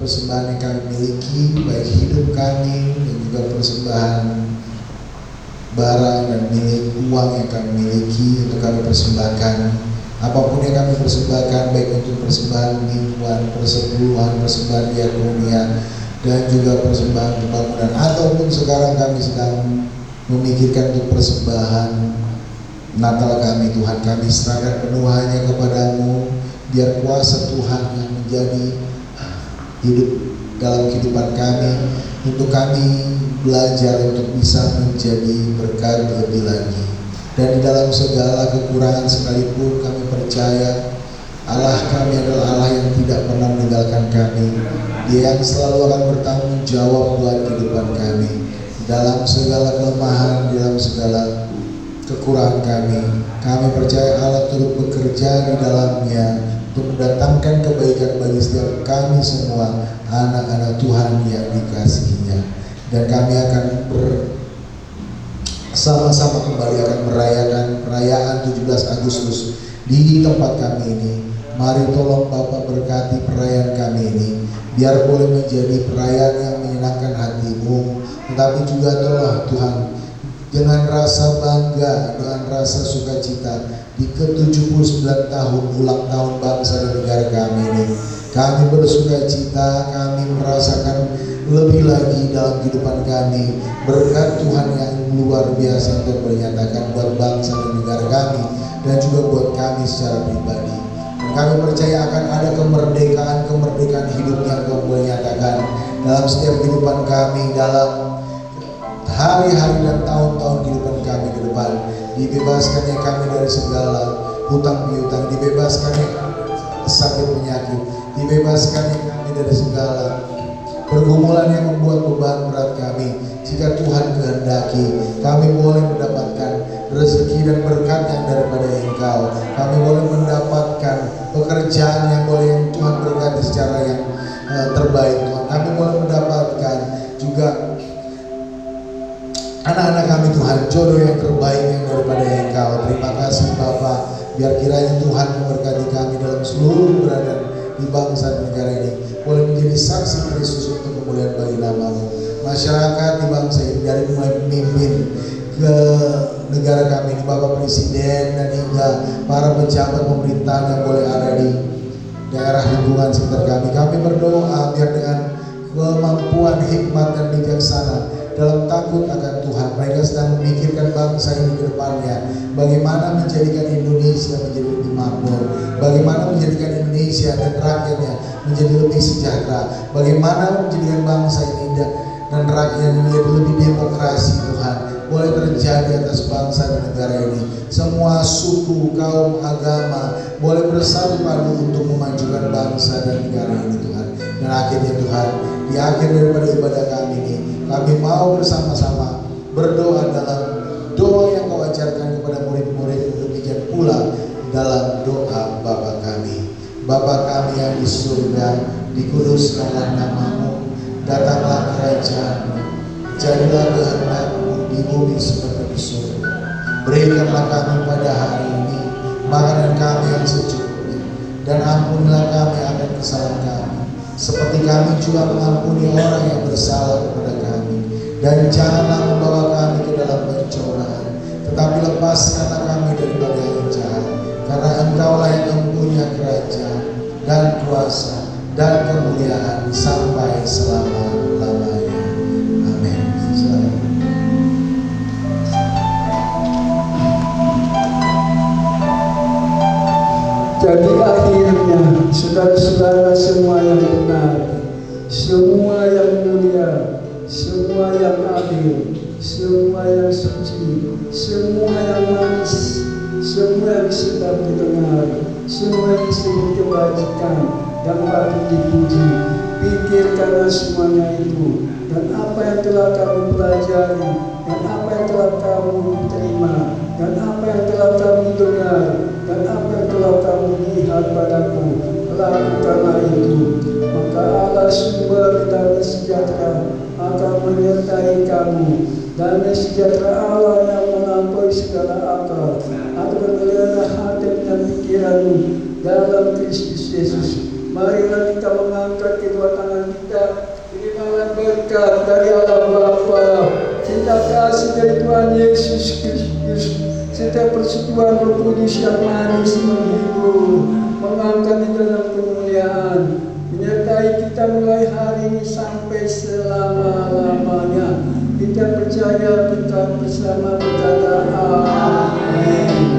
Persembahan yang kami miliki, baik hidup kami dan juga persembahan barang dan milik uang yang kami miliki untuk kami persembahkan. Apapun yang kami persembahkan, baik untuk persembahan mingguan, persepuluhan, persembahan diakonia, dan juga persembahan pembangunan, ataupun sekarang kami sedang memikirkan untuk persembahan Natal kami, Tuhan, kami serahkan penuh hanya kepadamu. Biar kuasa Tuhan yang menjadi hidup dalam kehidupan kami, untuk kami belajar untuk bisa menjadi berkat lebih lagi. Dan di dalam segala kekurangan sekalipun kami percaya Allah kami adalah Allah yang tidak pernah meninggalkan kami. Dia yang selalu akan bertanggung jawab buat kehidupan kami dalam segala kelemahan, dalam segala kekurangan kami. Kami percaya Allah turut bekerja di dalamnya untuk mendatangkan kebaikan bagi setiap kami semua anak-anak Tuhan yang dikasihinya. Dan kami akan bersama-sama kembali akan merayakan perayaan 17 Agustus di tempat kami ini. Mari tolong Bapak berkati perayaan kami ini, biar boleh menjadi perayaan yang menyenangkan hatimu, tetapi juga tolong Tuhan dengan rasa bangga, dengan rasa sukacita di ke-79 tahun ulang tahun bangsa dan negara kami ini. Kami bersukacita, kami merasakan lebih lagi dalam kehidupan kami berkat Tuhan yang luar biasa untuk menyatakan buat bangsa dan negara kami, dan juga buat kami secara pribadi. Dan kami percaya akan ada kemerdekaan hidup yang Tuhan boleh nyatakan dalam setiap kehidupan kami, dalam hari-hari dan tahun-tahun kehidupan kami ke depan. Dibebaskannya kami dari segala hutang piutang, dibebaskannya sakit penyakit, dibebaskannya kami dari segala pergumulan yang membuat beban berat kami. Jika Tuhan kehendaki, kami boleh mendapatkan rezeki dan berkat yang daripada Engkau. Kami boleh mendapatkan pekerjaan yang boleh Tuhan berkati secara yang terbaik, Tuhan. Kami boleh mendapatkan jodoh yang terbaik yang daripada Engkau. Terima kasih Bapa. Biar kiranya Tuhan memberkati kami dalam seluruh keberadaan di bangsa dan negara ini, boleh menjadi saksi Kristus untuk kemuliaan bagi nama-Mu. Masyarakat di bangsa ini dari mulai pemimpin ke negara kami ini, Bapak Presiden dan hingga para pejabat pemerintahan yang boleh ada di daerah lingkungan sekitar kami. Kami berdoa biar dengan kemampuan hikmat dan bijaksana dalam takut akan Tuhan, mereka sedang memikirkan bangsa ini ke depannya, bagaimana menjadikan Indonesia menjadi lebih makmur, bagaimana menjadikan Indonesia dan rakyatnya menjadi lebih sejahtera, bagaimana menjadikan bangsa ini dan rakyatnya menjadi lebih demokrasi. Tuhan, boleh terjadi atas bangsa dan negara ini. Semua suku, kaum, agama boleh bersatu padu untuk memajukan bangsa dan negara ini Tuhan. Dan akhirnya Tuhan, di akhir daripada ibadah kami ini, kami mau bersama-sama berdoa dalam doa yang Kau ajarkan kepada murid-murid, demikian pula dalam doa Bapa kami. Bapa kami yang di surga, dikuduskanlah nama-Mu, datanglah kerajaan-Mu, jadilah kehendak-Mu di bumi seperti di surga. Berikanlah kami pada hari ini makanan kami yang secukupnya, dan ampunilah kami akan kesalahan kami, seperti kami juga mengampuni orang yang bersalah kepada kami. Dan janganlah membawa kami ke dalam pencobaan, tetapi lepaskanlah kami daripada yang jahat. Karena Engkaulah yang mempunyai kerajaan dan kuasa dan kemuliaan sampai selama-lamanya. Amin. Jadi akhirnya saudara-saudara semua yang benar, semua yang mulia, semua yang adil, semua yang suci, semua yang manis, semua yang sedang didengar, semua yang disebut kebajikan yang patut dipuji, pikirkanlah semuanya itu, dan apa yang telah kamu pelajari, dan apa yang telah kamu terima, dan apa yang telah kamu dengar, dan apa yang telah kamu lihat padaku, lakukanlah itu. Maka Allah sumber damai sejahtera akan menyertai kamu. Damai sejahtera Allah yang melampaui segala akal akan menggeledah hati dan pikiranmu dalam Kristus Yesus. Marilah kita mengangkat kedua tangan kita, terimalah berkat dari Allah Bapa, cinta kasih dari Tuhan Yesus Kristus, serta persekutuan Roh Kudus yang manis menghibur, mengangkat di dalam kemuliaan, menyertai kita mulai hari ini sampai selama-lamanya. Kita percaya, kita bersama berkata amin.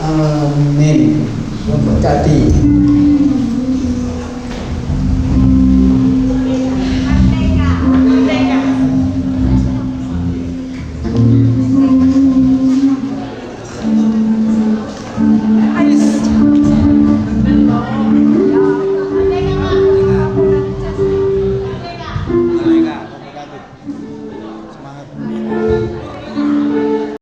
Amin. Memberkati.